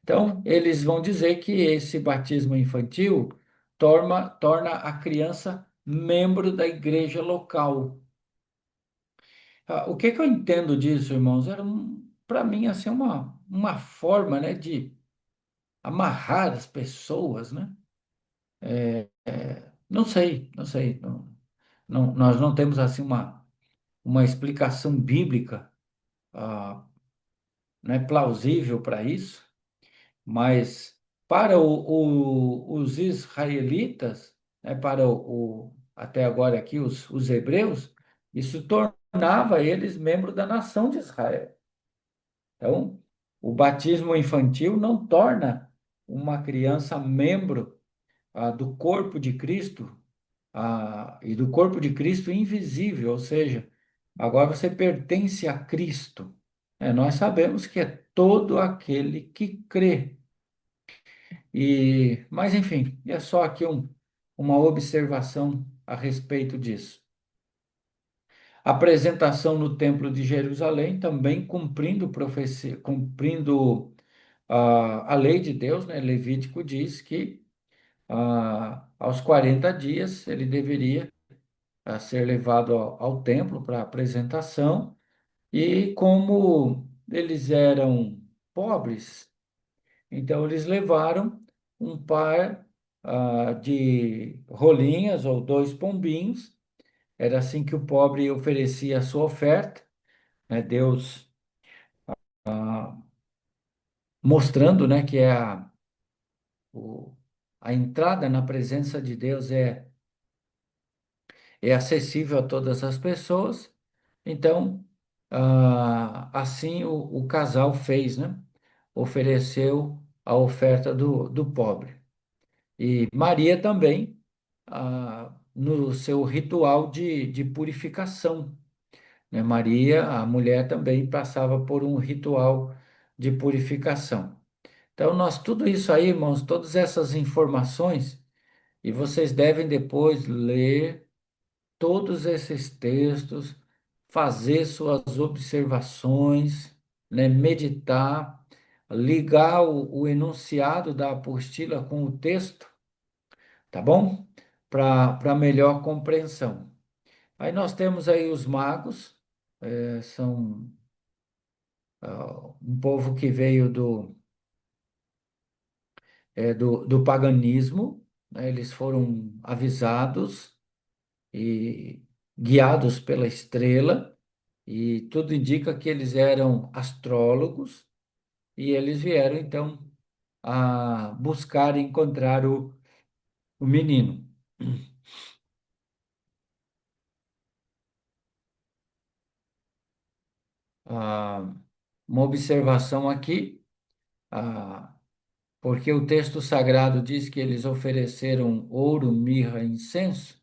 Então, eles vão dizer que esse batismo infantil torna a criança membro da igreja local. O que que eu entendo disso, irmãos? Era, para mim, assim, uma forma, né, de amarrar as pessoas, né? Não sei, não sei. Nós não temos, assim, uma explicação bíblica, ah, né, plausível para isso. Mas para os israelitas, né, até agora aqui, os hebreus, isso tornava eles membros da nação de Israel. Então, o batismo infantil não torna uma criança membro do corpo de Cristo, e do corpo de Cristo invisível, ou seja, agora você pertence a Cristo. Nós sabemos que é todo aquele que crê. Mas enfim, é só aqui uma observação a respeito disso. Apresentação no Templo de Jerusalém, também cumprindo profecia, cumprindo a lei de Deus, né? Levítico diz que aos 40 dias ele deveria ser levado ao templo para apresentação, e como eles eram pobres, então, eles levaram um par de rolinhas ou dois pombinhos. Era assim que o pobre oferecia a sua oferta, né? Deus mostrando, né, que o, a entrada na presença de Deus é acessível a todas as pessoas. Então, assim o casal fez, né? Ofereceu a oferta do pobre. E Maria também, no seu ritual de purificação, né? Maria, a mulher, também passava por um ritual de purificação. Então, nós, tudo isso aí, irmãos, todas essas informações, e vocês devem depois ler todos esses textos, fazer suas observações, né? Meditar, ligar o enunciado da apostila com o texto, tá bom? Para melhor compreensão. Aí nós temos aí os magos, são um povo que veio do paganismo, né? Eles foram avisados e guiados pela estrela, e tudo indica que eles eram astrólogos, e eles vieram então a buscar encontrar o menino. uma observação aqui, ah, porque o texto sagrado diz que eles ofereceram ouro, mirra e incenso.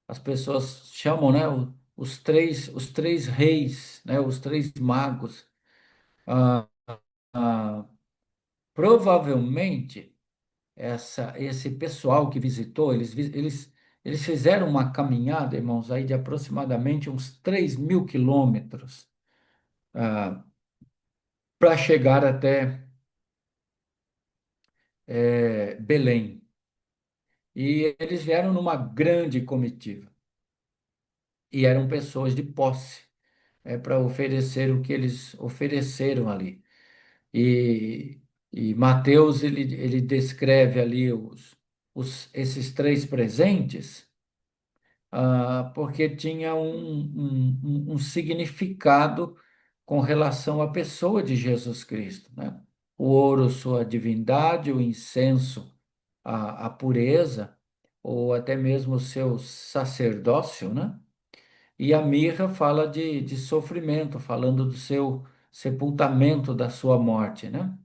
As pessoas chamam, né, os três reis, né, os três magos. Ah, ah, provavelmente esse pessoal que visitou, eles fizeram uma caminhada, irmãos, aí de aproximadamente uns 3.000 quilômetros, para chegar até Belém. E eles vieram numa grande comitiva. E eram pessoas de posse, para oferecer o que eles ofereceram ali. E, e Mateus, ele descreve ali esses três presentes, porque tinha um significado com relação à pessoa de Jesus Cristo, né? O ouro, sua divindade, o incenso, a pureza, ou até mesmo o seu sacerdócio, né? E a mirra fala de sofrimento, falando do seu sepultamento, da sua morte, né?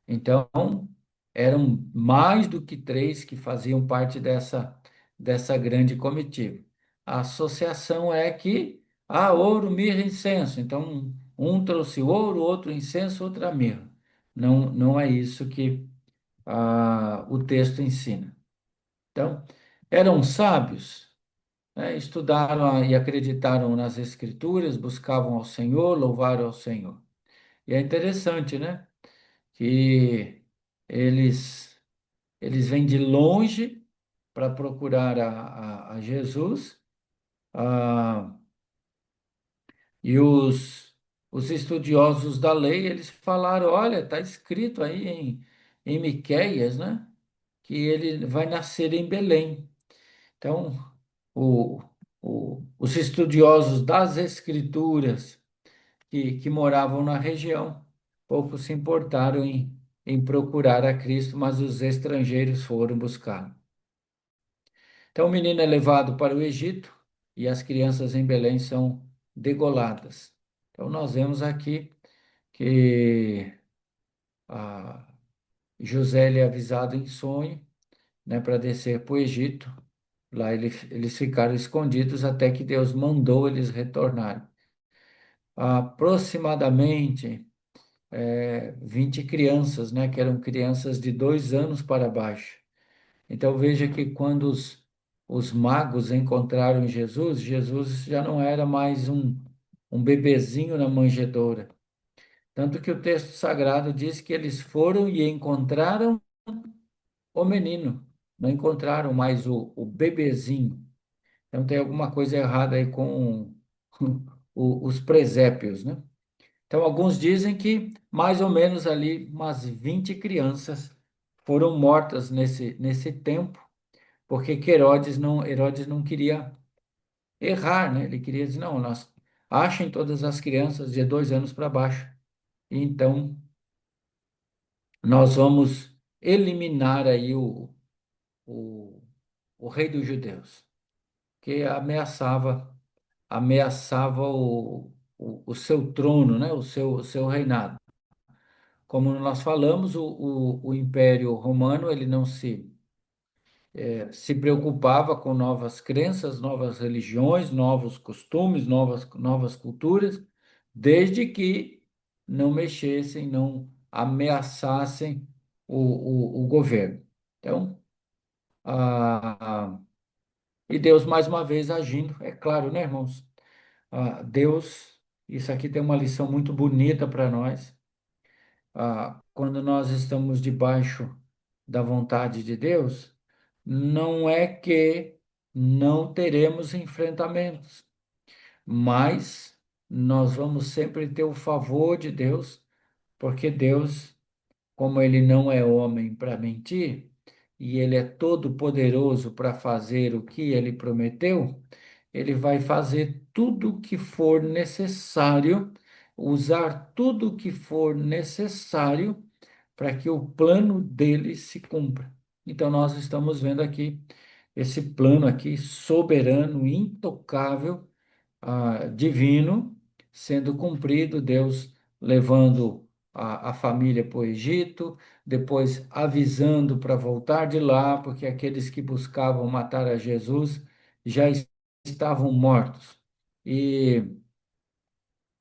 Então, eram mais do que três que faziam parte dessa grande comitiva. A associação é que ouro, mirra e incenso. Então, um trouxe ouro, outro incenso, outra mirra. Não, não é isso que o texto ensina. Então, eram sábios, né? Estudaram e acreditaram nas Escrituras, buscavam ao Senhor, louvaram ao Senhor. E é interessante, né? Que eles eles vêm de longe para procurar a Jesus, ah, e os estudiosos da lei, eles falaram, olha, está escrito aí em Miqueias, né, que ele vai nascer em Belém. Então, o, os estudiosos das Escrituras que moravam na região, pouco se importaram em procurar a Cristo, mas os estrangeiros foram buscar. Então o menino é levado para o Egito e as crianças em Belém são degoladas. Então nós vemos aqui que a José ele é avisado em sonho, né, para descer para o Egito. Lá eles ficaram escondidos até que Deus mandou eles retornarem. Aproximadamente 20 crianças, né, que eram crianças de 2 anos para baixo. Então veja que quando os magos encontraram Jesus, Jesus já não era mais um bebezinho na manjedoura. Tanto que o texto sagrado diz que eles foram e encontraram o menino, não encontraram mais o bebezinho. Então tem alguma coisa errada aí com os presépios, né? Então alguns dizem que mais ou menos ali umas 20 crianças foram mortas nesse tempo, porque que Herodes não queria errar, né? Ele queria dizer, não, nós achem todas as crianças de 2 anos para baixo. E então nós vamos eliminar aí o, o rei dos judeus, que ameaçava o seu trono, né? O seu reinado. Como nós falamos, o Império Romano ele não se preocupava com novas crenças, novas religiões, novos costumes, novas culturas, desde que não mexessem, não ameaçassem o governo. Então, e Deus mais uma vez agindo, é claro, né, irmãos? Deus, isso aqui tem uma lição muito bonita para nós. Quando nós estamos debaixo da vontade de Deus, não é que não teremos enfrentamentos, mas nós vamos sempre ter o favor de Deus, porque Deus, como Ele não é homem para mentir, e Ele é todo poderoso para fazer o que Ele prometeu, Ele vai fazer tudo o que for necessário, usar tudo o que for necessário para que o plano dele se cumpra. Então nós estamos vendo aqui esse plano aqui soberano, intocável, divino, sendo cumprido, Deus levando a família para o Egito, depois avisando para voltar de lá, porque aqueles que buscavam matar a Jesus já estavam mortos. E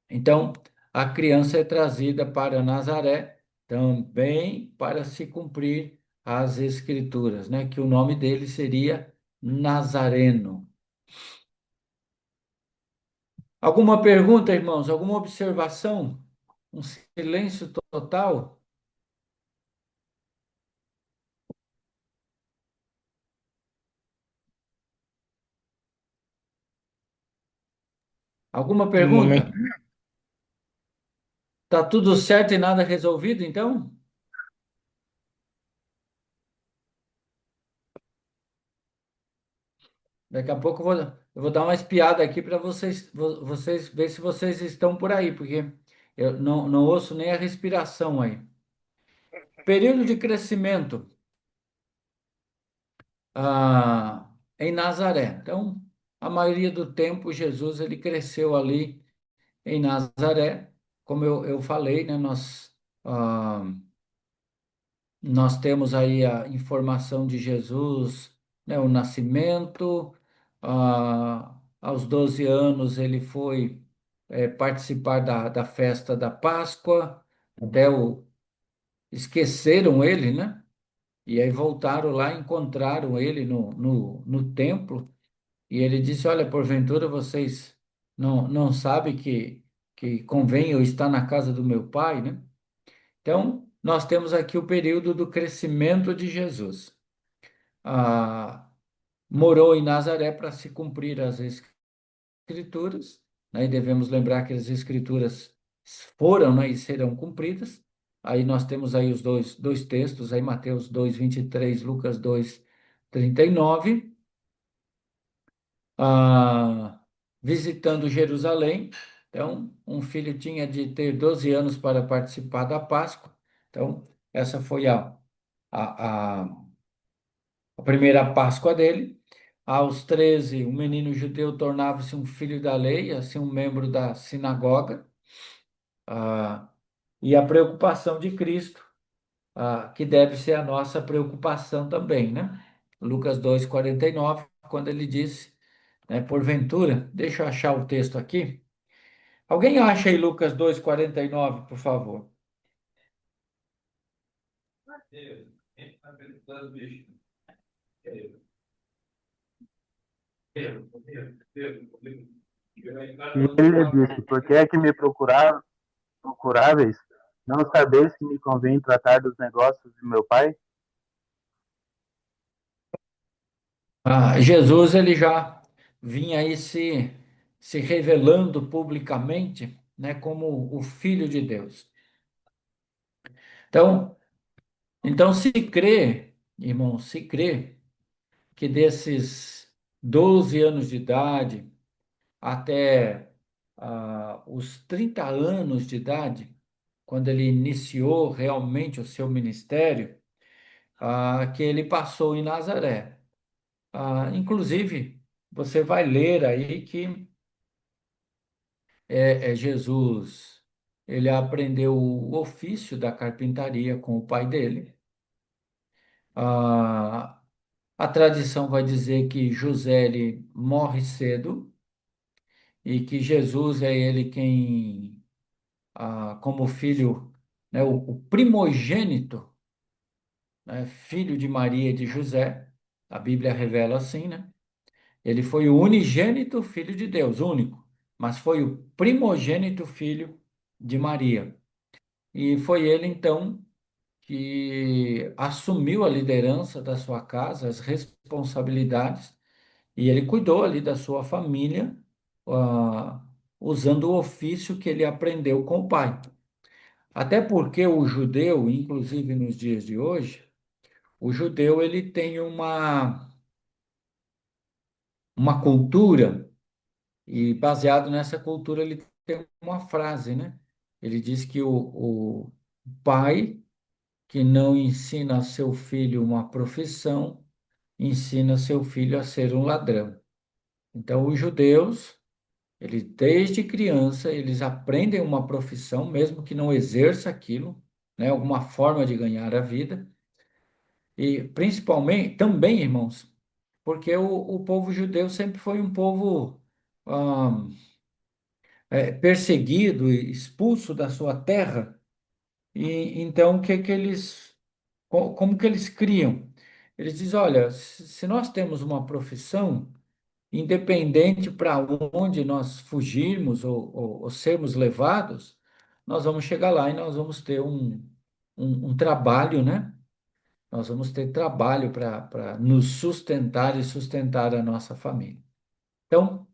então a criança é trazida para Nazaré também para se cumprir as escrituras, né? Que o nome dele seria Nazareno. Alguma pergunta, irmãos? Alguma observação? Um silêncio total? Alguma No momento, pergunta? Tá tudo certo e nada resolvido, então? Daqui a pouco eu vou dar uma espiada aqui para vocês ver se vocês estão por aí, porque eu não ouço nem a respiração aí. Período de crescimento em Nazaré. Então, a maioria do tempo, Jesus ele cresceu ali em Nazaré. Como eu falei, né, ah, nós temos aí a informação de Jesus, né, o nascimento, aos 12 anos ele foi participar da festa da Páscoa, até esqueceram ele, né? E aí voltaram lá, encontraram ele no templo, e ele disse, olha, porventura vocês não sabem que convém eu estar na casa do meu pai, né? Então, nós temos aqui o período do crescimento de Jesus. Ah, morou em Nazaré para se cumprir as escrituras, né? E devemos lembrar que as escrituras foram, né, e serão cumpridas. Aí nós temos aí os dois textos, aí Mateus 2:23, Lucas 2:39. Visitando Jerusalém. Então, um filho tinha de ter 12 anos para participar da Páscoa. Então, essa foi a, a, a primeira Páscoa dele. Aos 13, o menino judeu tornava-se um filho da lei, assim um membro da sinagoga. Ah, e a preocupação de Cristo, que deve ser a nossa preocupação também, né? Lucas 2:49, quando ele disse, né, porventura, deixa eu achar o texto aqui. Alguém acha aí Lucas 2:49, por favor? e ele lhe disse: Por que é que me procuráveis? Não sabeis que me convém tratar dos negócios de meu pai? Jesus ele já vinha aí se revelando publicamente, né, como o Filho de Deus. Então, então se crê, irmão, se crê que desses 12 anos de idade até os 30 anos de idade, quando ele iniciou realmente o seu ministério, que ele passou em Nazaré. Inclusive, você vai ler aí que Jesus, ele aprendeu o ofício da carpintaria com o pai dele. Ah, a tradição vai dizer que José ele morre cedo e que Jesus é ele quem, como filho, né, o primogênito, né, filho de Maria e de José, a Bíblia revela assim, né? Ele foi o unigênito filho de Deus, único, mas foi o primogênito filho de Maria. E foi ele, então, que assumiu a liderança da sua casa, as responsabilidades, e ele cuidou ali da sua família, ah, usando o ofício que ele aprendeu com o pai. Até porque o judeu, inclusive nos dias de hoje, o judeu ele tem uma cultura. E baseado nessa cultura, ele tem uma frase, né? Ele diz que o pai que não ensina a seu filho uma profissão, ensina seu filho a ser um ladrão. Então, os judeus, Eles, desde criança, eles aprendem uma profissão, mesmo que não exerça aquilo, né? Alguma forma de ganhar a vida. E principalmente, também, irmãos, porque o povo judeu sempre foi um povo ah, perseguido e expulso da sua terra. E então, o que que eles, como que eles criam? Eles dizem, olha, se nós temos uma profissão, independente para onde nós fugirmos ou sermos levados, nós vamos chegar lá e nós vamos ter um trabalho, né? Nós vamos ter trabalho para nos sustentar e sustentar a nossa família. Então,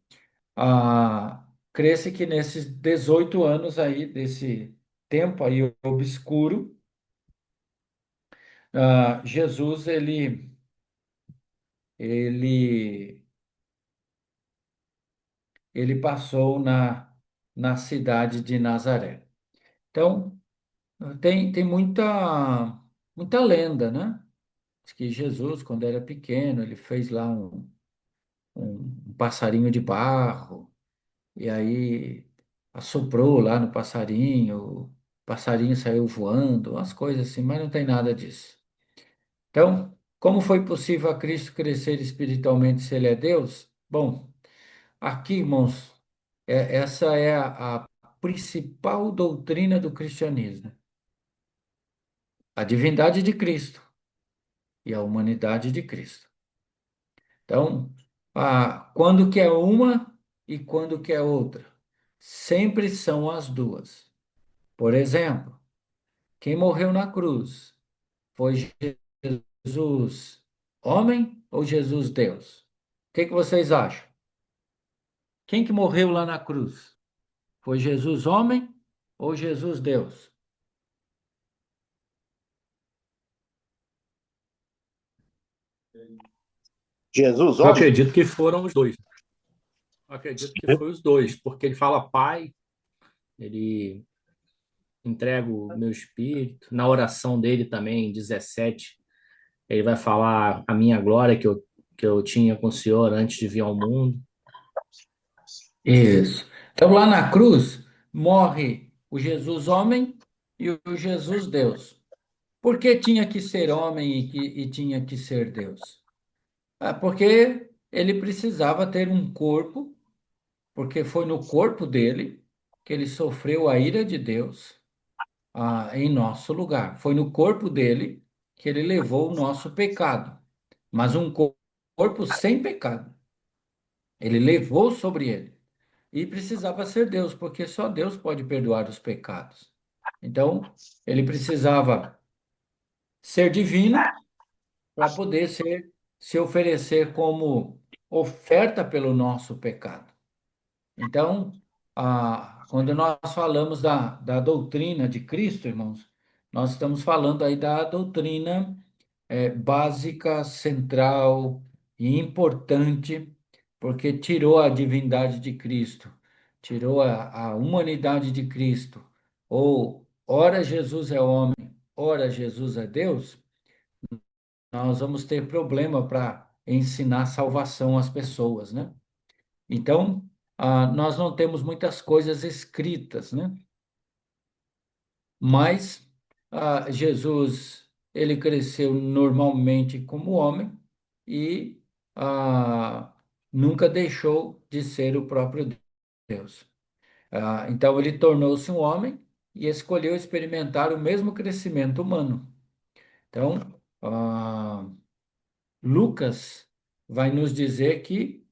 cresce que nesses 18 anos aí, desse tempo aí obscuro, Jesus, ele, ele passou na cidade de Nazaré. Então, tem muita lenda, né? Diz que Jesus, quando era pequeno, ele fez lá um passarinho de barro, e aí assoprou lá no passarinho, o passarinho saiu voando, umas coisas assim, mas não tem nada disso. Então, como foi possível a Cristo crescer espiritualmente se ele é Deus? Bom, aqui, irmãos, essa é a principal doutrina do cristianismo, a divindade de Cristo e a humanidade de Cristo. Então, quando que é uma e quando que é outra? Sempre são as duas. Por exemplo, quem morreu na cruz foi Jesus homem ou Jesus Deus? O que que vocês acham? Quem que morreu lá na cruz? Foi Jesus homem ou Jesus Deus? Jesus, Eu homem? acredito que foram os dois. Eu acredito que foi os dois, porque ele fala Pai, ele entrega o meu espírito. Na oração dele também, 17, ele vai falar a minha glória que eu tinha com o Senhor antes de vir ao mundo. Isso. Então, lá na cruz, morre o Jesus homem e o Jesus Deus. Por que tinha que ser homem e tinha que ser Deus? Porque ele precisava ter um corpo, porque foi no corpo dele que ele sofreu a ira de Deus, em nosso lugar. Foi no corpo dele que ele levou o nosso pecado, mas um corpo sem pecado. Ele levou sobre ele. E precisava ser Deus, porque só Deus pode perdoar os pecados. Então, ele precisava ser divino para poder se oferecer como oferta pelo nosso pecado. Então, quando nós falamos da doutrina de Cristo, irmãos, nós estamos falando aí da doutrina básica, central e importante, porque tirou a divindade de Cristo, tirou a humanidade de Cristo, ou ora Jesus é homem, ora Jesus é Deus, nós vamos ter problema para ensinar salvação às pessoas, né? Então, nós não temos muitas coisas escritas, né? Mas Jesus, ele cresceu normalmente como homem e nunca deixou de ser o próprio Deus. Então, ele tornou-se um homem e escolheu experimentar o mesmo crescimento humano. Então, Lucas vai nos dizer que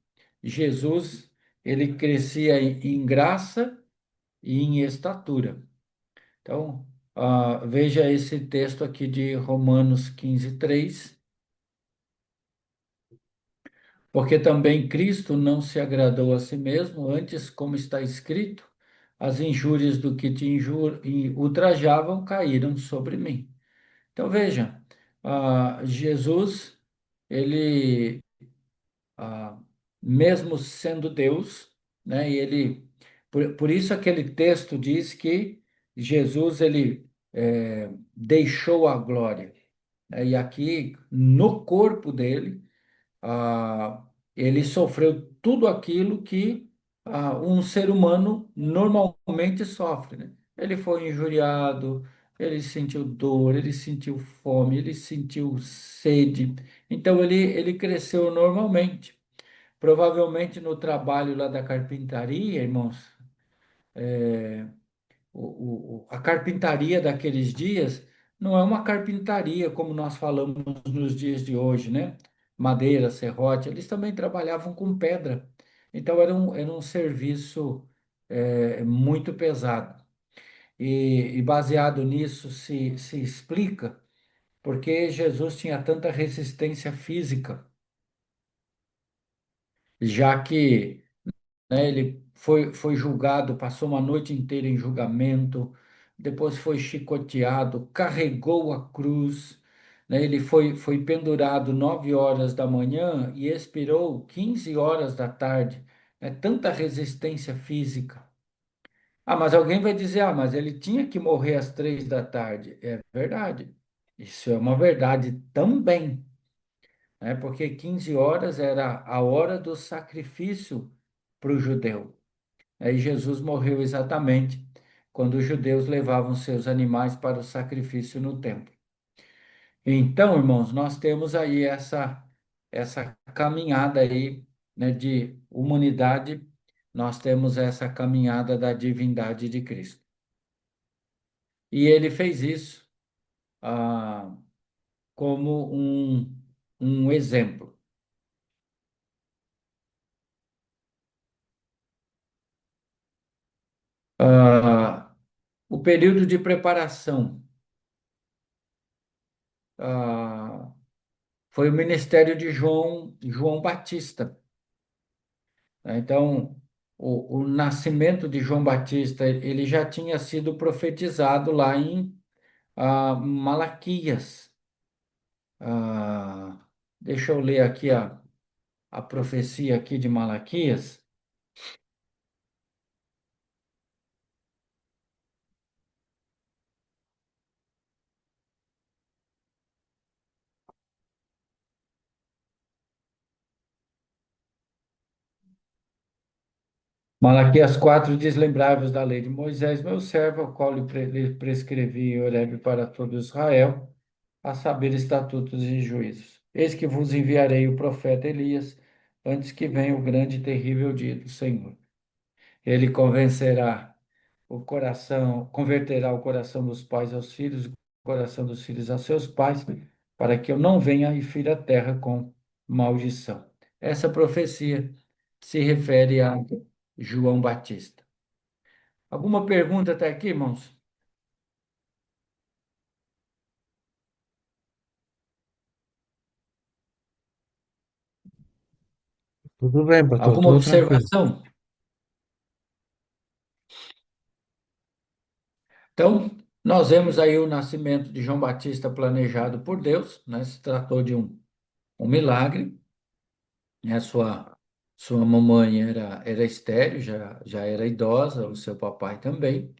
Jesus, ele crescia em graça e em estatura. Então, veja esse texto aqui de Romanos 15:3. Porque também Cristo não se agradou a si mesmo, antes, como está escrito, as injúrias do que te e ultrajavam caíram sobre mim. Então, veja, Jesus, ele, ah, mesmo sendo Deus, né, e ele, por isso aquele texto diz que Jesus, ele deixou a glória, né, e aqui, no corpo dele, ele sofreu tudo aquilo que um ser humano normalmente sofre, né? Ele foi injuriado, ele sentiu dor, ele sentiu fome, ele sentiu sede. Então ele cresceu normalmente. Provavelmente no trabalho lá da carpintaria, irmãos, a carpintaria daqueles dias não é uma carpintaria como nós falamos nos dias de hoje, né? Madeira, serrote, eles também trabalhavam com pedra. Então era um serviço muito pesado. E baseado nisso se explica porque Jesus tinha tanta resistência física, já que, né, ele foi julgado, passou uma noite inteira em julgamento, depois foi chicoteado, carregou a cruz, né, ele foi pendurado 9 horas da manhã e expirou 15 horas da tarde. É tanta resistência física. Ah, mas alguém vai dizer, mas ele tinha que morrer às 3 da tarde. É verdade. Isso é uma verdade também, né? Porque 15 horas era a hora do sacrifício para o judeu. Aí Jesus morreu exatamente quando os judeus levavam seus animais para o sacrifício no templo. Então, irmãos, nós temos aí essa caminhada aí, né, de humanidade, nós temos essa caminhada da divindade de Cristo. E ele fez isso como um exemplo. O período de preparação ah, foi o ministério de João Batista, né? Então, o nascimento de João Batista, ele já tinha sido profetizado lá em Malaquias. Ah, deixa eu ler aqui a profecia aqui de Malaquias. Malaquias 4 diz: Lembrai-vos da lei de Moisés, meu servo, ao qual lhe prescrevi em Horebe para todo Israel, a saber, estatutos e juízos. Eis que vos enviarei o profeta Elias, antes que venha o grande e terrível dia do Senhor. Ele converterá o coração dos pais aos filhos, o coração dos filhos a seus pais, para que eu não venha e fira a terra com maldição. Essa profecia se refere a João Batista. Alguma pergunta até aqui, irmãos? Tudo bem, pastor, Alguma tudo tranquilo. observação? Então, nós vemos aí o nascimento de João Batista planejado por Deus, né? Se tratou de um milagre, né? Sua mamãe era estéril, já era idosa, o seu papai também.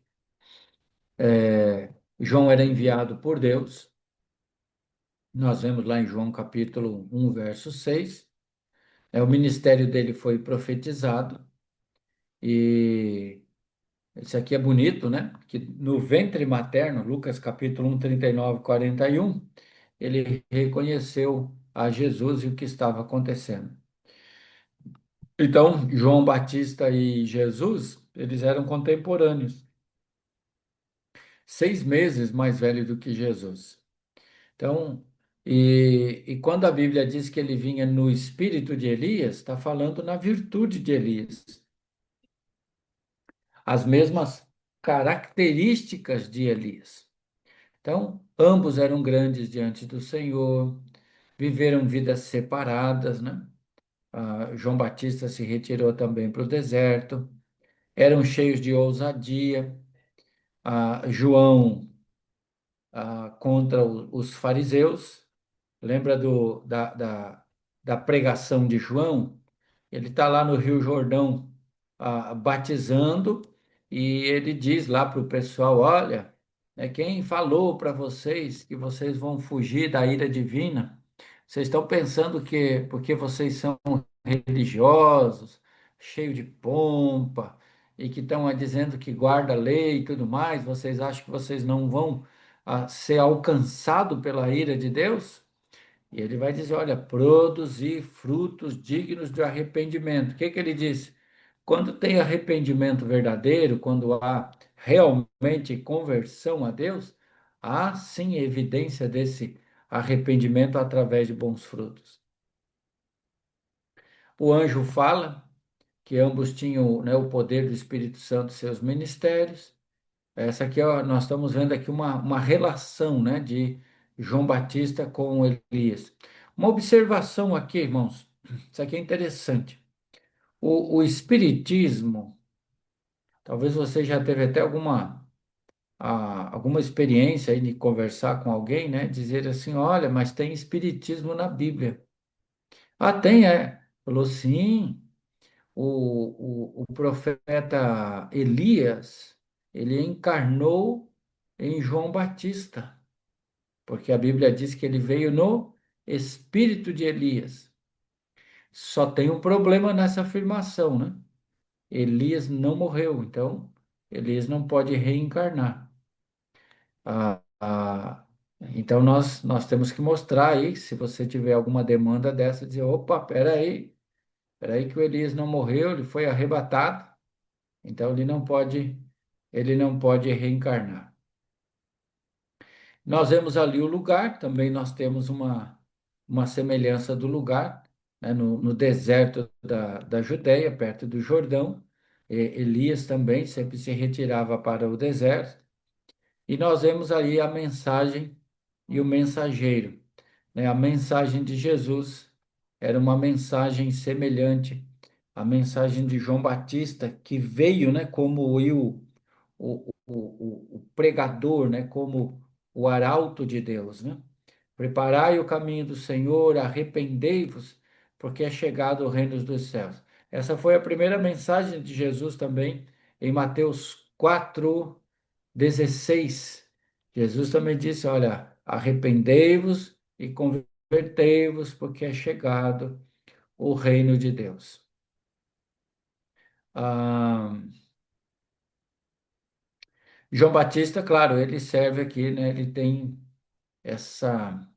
João era enviado por Deus. Nós vemos lá em João capítulo 1, verso 6. O ministério dele foi profetizado e isso aqui é bonito, né? Que no ventre materno, Lucas capítulo 1, 39, 41, ele reconheceu a Jesus e o que estava acontecendo. Então, João Batista e Jesus, eles eram contemporâneos, 6 meses mais velho do que Jesus. Então, e quando a Bíblia diz que ele vinha no espírito de Elias, está falando na virtude de Elias. As mesmas características de Elias. Então, ambos eram grandes diante do Senhor, viveram vidas separadas, né? João Batista se retirou também para o deserto, eram cheios de ousadia. João contra os fariseus, lembra da pregação de João? Ele está lá no Rio Jordão batizando e ele diz lá para o pessoal: olha, quem falou para vocês que vocês vão fugir da ira divina? Vocês estão pensando que porque vocês são religiosos, cheio de pompa e que estão dizendo que guarda a lei e tudo mais, vocês acham que vocês não vão ser alcançados pela ira de Deus? E ele vai dizer: olha, produzir frutos dignos de arrependimento. O que que ele diz? Quando tem arrependimento verdadeiro, quando há realmente conversão a Deus, há sim evidência desse arrependimento através de bons frutos. O anjo fala que ambos tinham, né, o poder do Espírito Santo em seus ministérios. Essa aqui, ó, nós estamos vendo aqui uma relação, né, de João Batista com Elias. Uma observação aqui, irmãos, isso aqui é interessante. O Espiritismo, talvez você já teve até alguma experiência aí de conversar com alguém, né, dizer assim, olha, mas tem Espiritismo na Bíblia. Ah, tem, é. Falou, sim. O profeta Elias, ele encarnou em João Batista, porque a Bíblia diz que ele veio no espírito de Elias. Só tem um problema nessa afirmação, né? Elias não morreu, então Elias não pode reencarnar. Então nós temos que mostrar aí, se você tiver alguma demanda dessa, dizer, opa, peraí que o Elias não morreu, ele foi arrebatado. Então ele não pode reencarnar. Nós vemos ali o lugar, também nós temos uma semelhança do lugar, né, no deserto da Judéia, perto do Jordão. Elias também sempre se retirava para o deserto. E nós vemos ali a mensagem e o mensageiro, né? A mensagem de Jesus era uma mensagem semelhante à mensagem de João Batista, que veio, né, como o pregador, né, como o arauto de Deus, né? Preparai o caminho do Senhor, arrependei-vos, porque é chegado o reino dos céus. Essa foi a primeira mensagem de Jesus também em Mateus 4:16. Jesus também disse: olha, arrependei-vos e convertei-vos, porque é chegado o reino de Deus. Ah, João Batista, claro, ele serve aqui, né? Ele tem essa,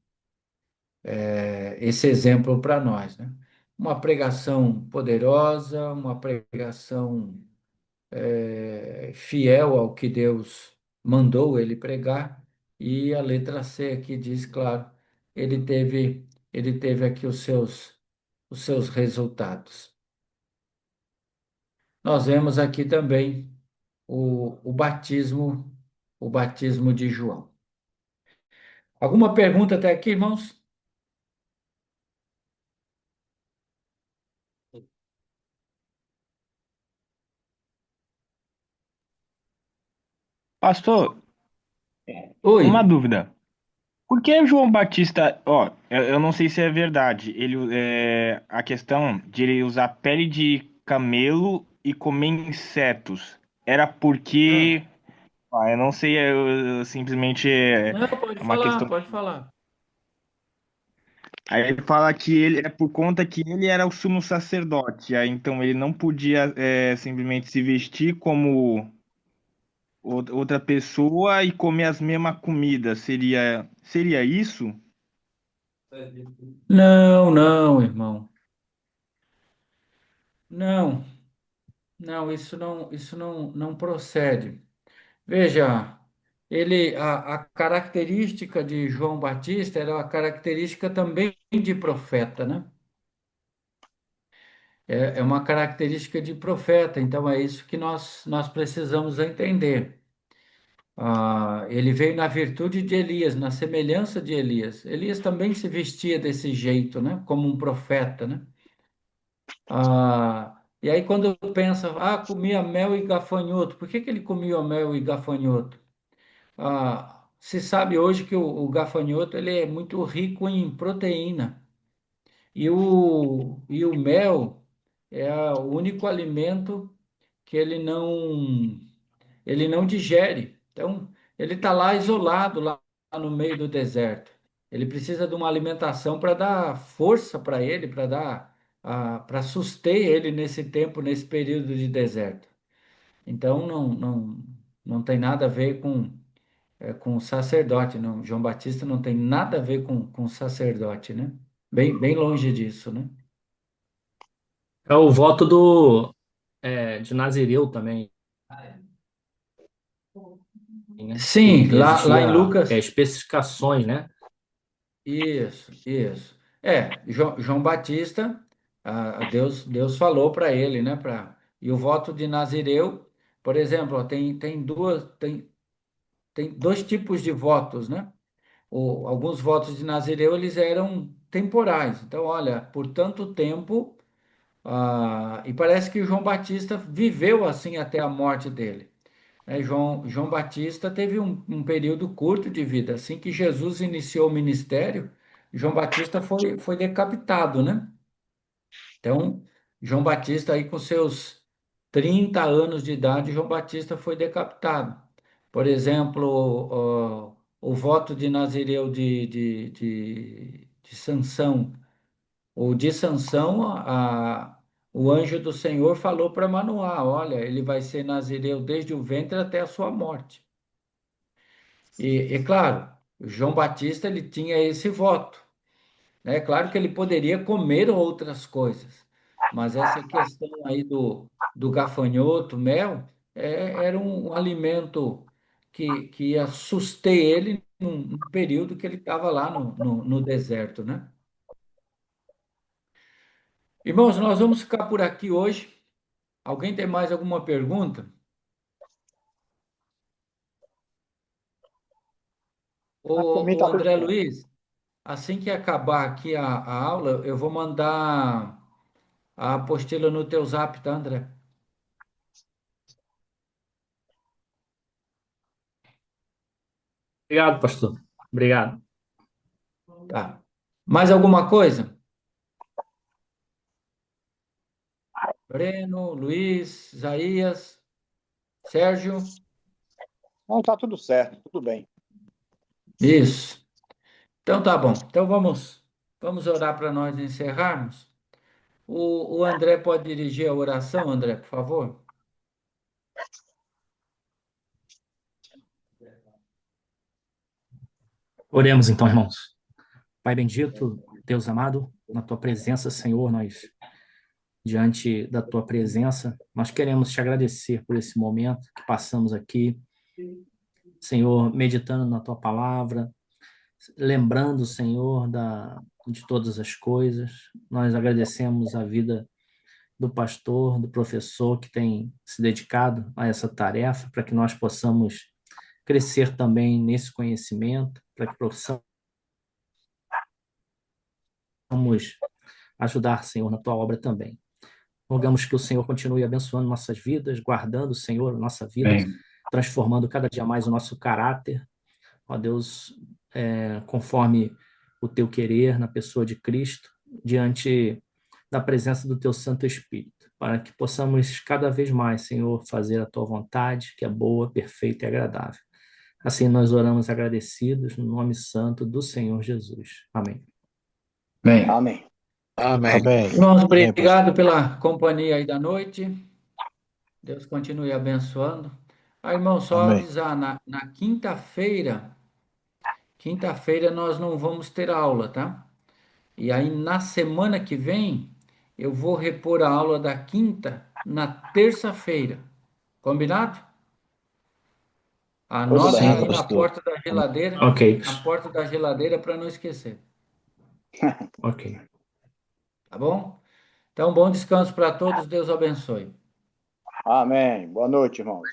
esse exemplo para nós, né? Uma pregação poderosa, uma pregação fiel ao que Deus mandou ele pregar, e a letra C aqui diz, claro, ele teve, ele teve aqui os seus resultados. Nós vemos aqui também o batismo de João. Alguma pergunta até aqui, irmãos? Pastor, Oi. uma dúvida. Por que João Batista, ó, eu não sei se é verdade, a questão de ele usar pele de camelo e comer insetos, era Ah, porque, eu não sei, simplesmente não, pode é uma falar, questão. pode falar. Aí ele fala que ele é por conta que ele era o sumo sacerdote, aí então ele não podia simplesmente se vestir como outra pessoa e comer as mesmas comidas. Seria isso? Não, não, irmão. Não, não, isso não procede. Veja, a característica de João Batista era uma característica também de profeta, né? É uma característica de profeta, então é isso que nós precisamos entender. Ele veio na virtude de Elias, na semelhança de Elias. Elias também se vestia desse jeito, né? Como um profeta, né? E aí quando pensa, comia mel e gafanhoto, por que que ele comia mel e gafanhoto? Se sabe hoje que o gafanhoto ele é muito rico em proteína e o mel é o único alimento que ele não digere. Então ele está lá isolado lá no meio do deserto. Ele precisa de uma alimentação para dar força para ele, para dar para suster ele nesse tempo, nesse período de deserto. Então, não tem nada a ver com o sacerdote, não. João Batista não tem nada a ver com sacerdote, né? Bem longe disso, né? É o voto de Nazireu também, né? Que Sim, lá em exigia Lucas. especificações, né? Isso, isso. João Batista, Deus falou para ele, né? E o voto de Nazireu, por exemplo, ó, tem dois tipos de votos, né? Alguns votos de Nazireu, eles eram temporais. Então, olha, por tanto tempo, e parece que João Batista viveu assim até a morte dele. João Batista teve um período curto de vida. Assim que Jesus iniciou o ministério, João Batista foi decapitado, né? Então, João Batista, aí com seus 30 anos de idade, João Batista foi decapitado. Por exemplo, o voto de Nazireu de Sansão, ou de Sansão, o anjo do Senhor falou para Manoá: olha, ele vai ser Nazireu desde o ventre até a sua morte. E claro, João Batista ele tinha esse voto, né? Claro que ele poderia comer outras coisas, mas essa questão aí do gafanhoto, mel, era um alimento que ia suster ele num período que ele estava lá no deserto, né? Irmãos, nós vamos ficar por aqui hoje. Alguém tem mais alguma pergunta? Por mim O tá tudo André bem. Luiz, assim que acabar aqui a aula, eu vou mandar a apostila no teu zap, tá, André? Obrigado, pastor. Obrigado. Tá. Mais alguma coisa? Breno, Luiz, Isaías, Sérgio? Não, tá tudo certo, tudo bem. Isso. Então tá bom. Então vamos orar para nós encerrarmos. O André pode dirigir a oração, André, por favor? Oremos então, irmãos. Pai bendito, Deus amado, na tua presença, Senhor, diante da tua presença, nós queremos te agradecer por esse momento que passamos aqui, Senhor, meditando na tua palavra, lembrando, Senhor, de todas as coisas. Nós agradecemos a vida do pastor, do professor que tem se dedicado a essa tarefa, para que nós possamos crescer também nesse conhecimento, para que possamos ajudar, Senhor, na tua obra também. Rogamos que o Senhor continue abençoando nossas vidas, guardando, Senhor, a nossa vida, Bem. transformando cada dia mais o nosso caráter, ó Deus, conforme o teu querer na pessoa de Cristo, diante da presença do teu Santo Espírito, para que possamos cada vez mais, Senhor, fazer a tua vontade, que é boa, perfeita e agradável. Assim nós oramos agradecidos no nome santo do Senhor Jesus. Amém. Bem. Amém. Amém. Irmãos, Amém, pastor. obrigado pela companhia aí da noite. Deus continue abençoando. Irmão, só Amém. avisar, na quinta-feira nós não vamos ter aula, tá? E aí na semana que vem eu vou repor a aula da quinta na terça-feira. Combinado? Tudo Anotem bem. Sim, aí pastor. Ok, na porta da geladeira para não esquecer, ok. tá bom? Então, bom descanso para todos, Deus abençoe. Amém. Boa noite, irmãos.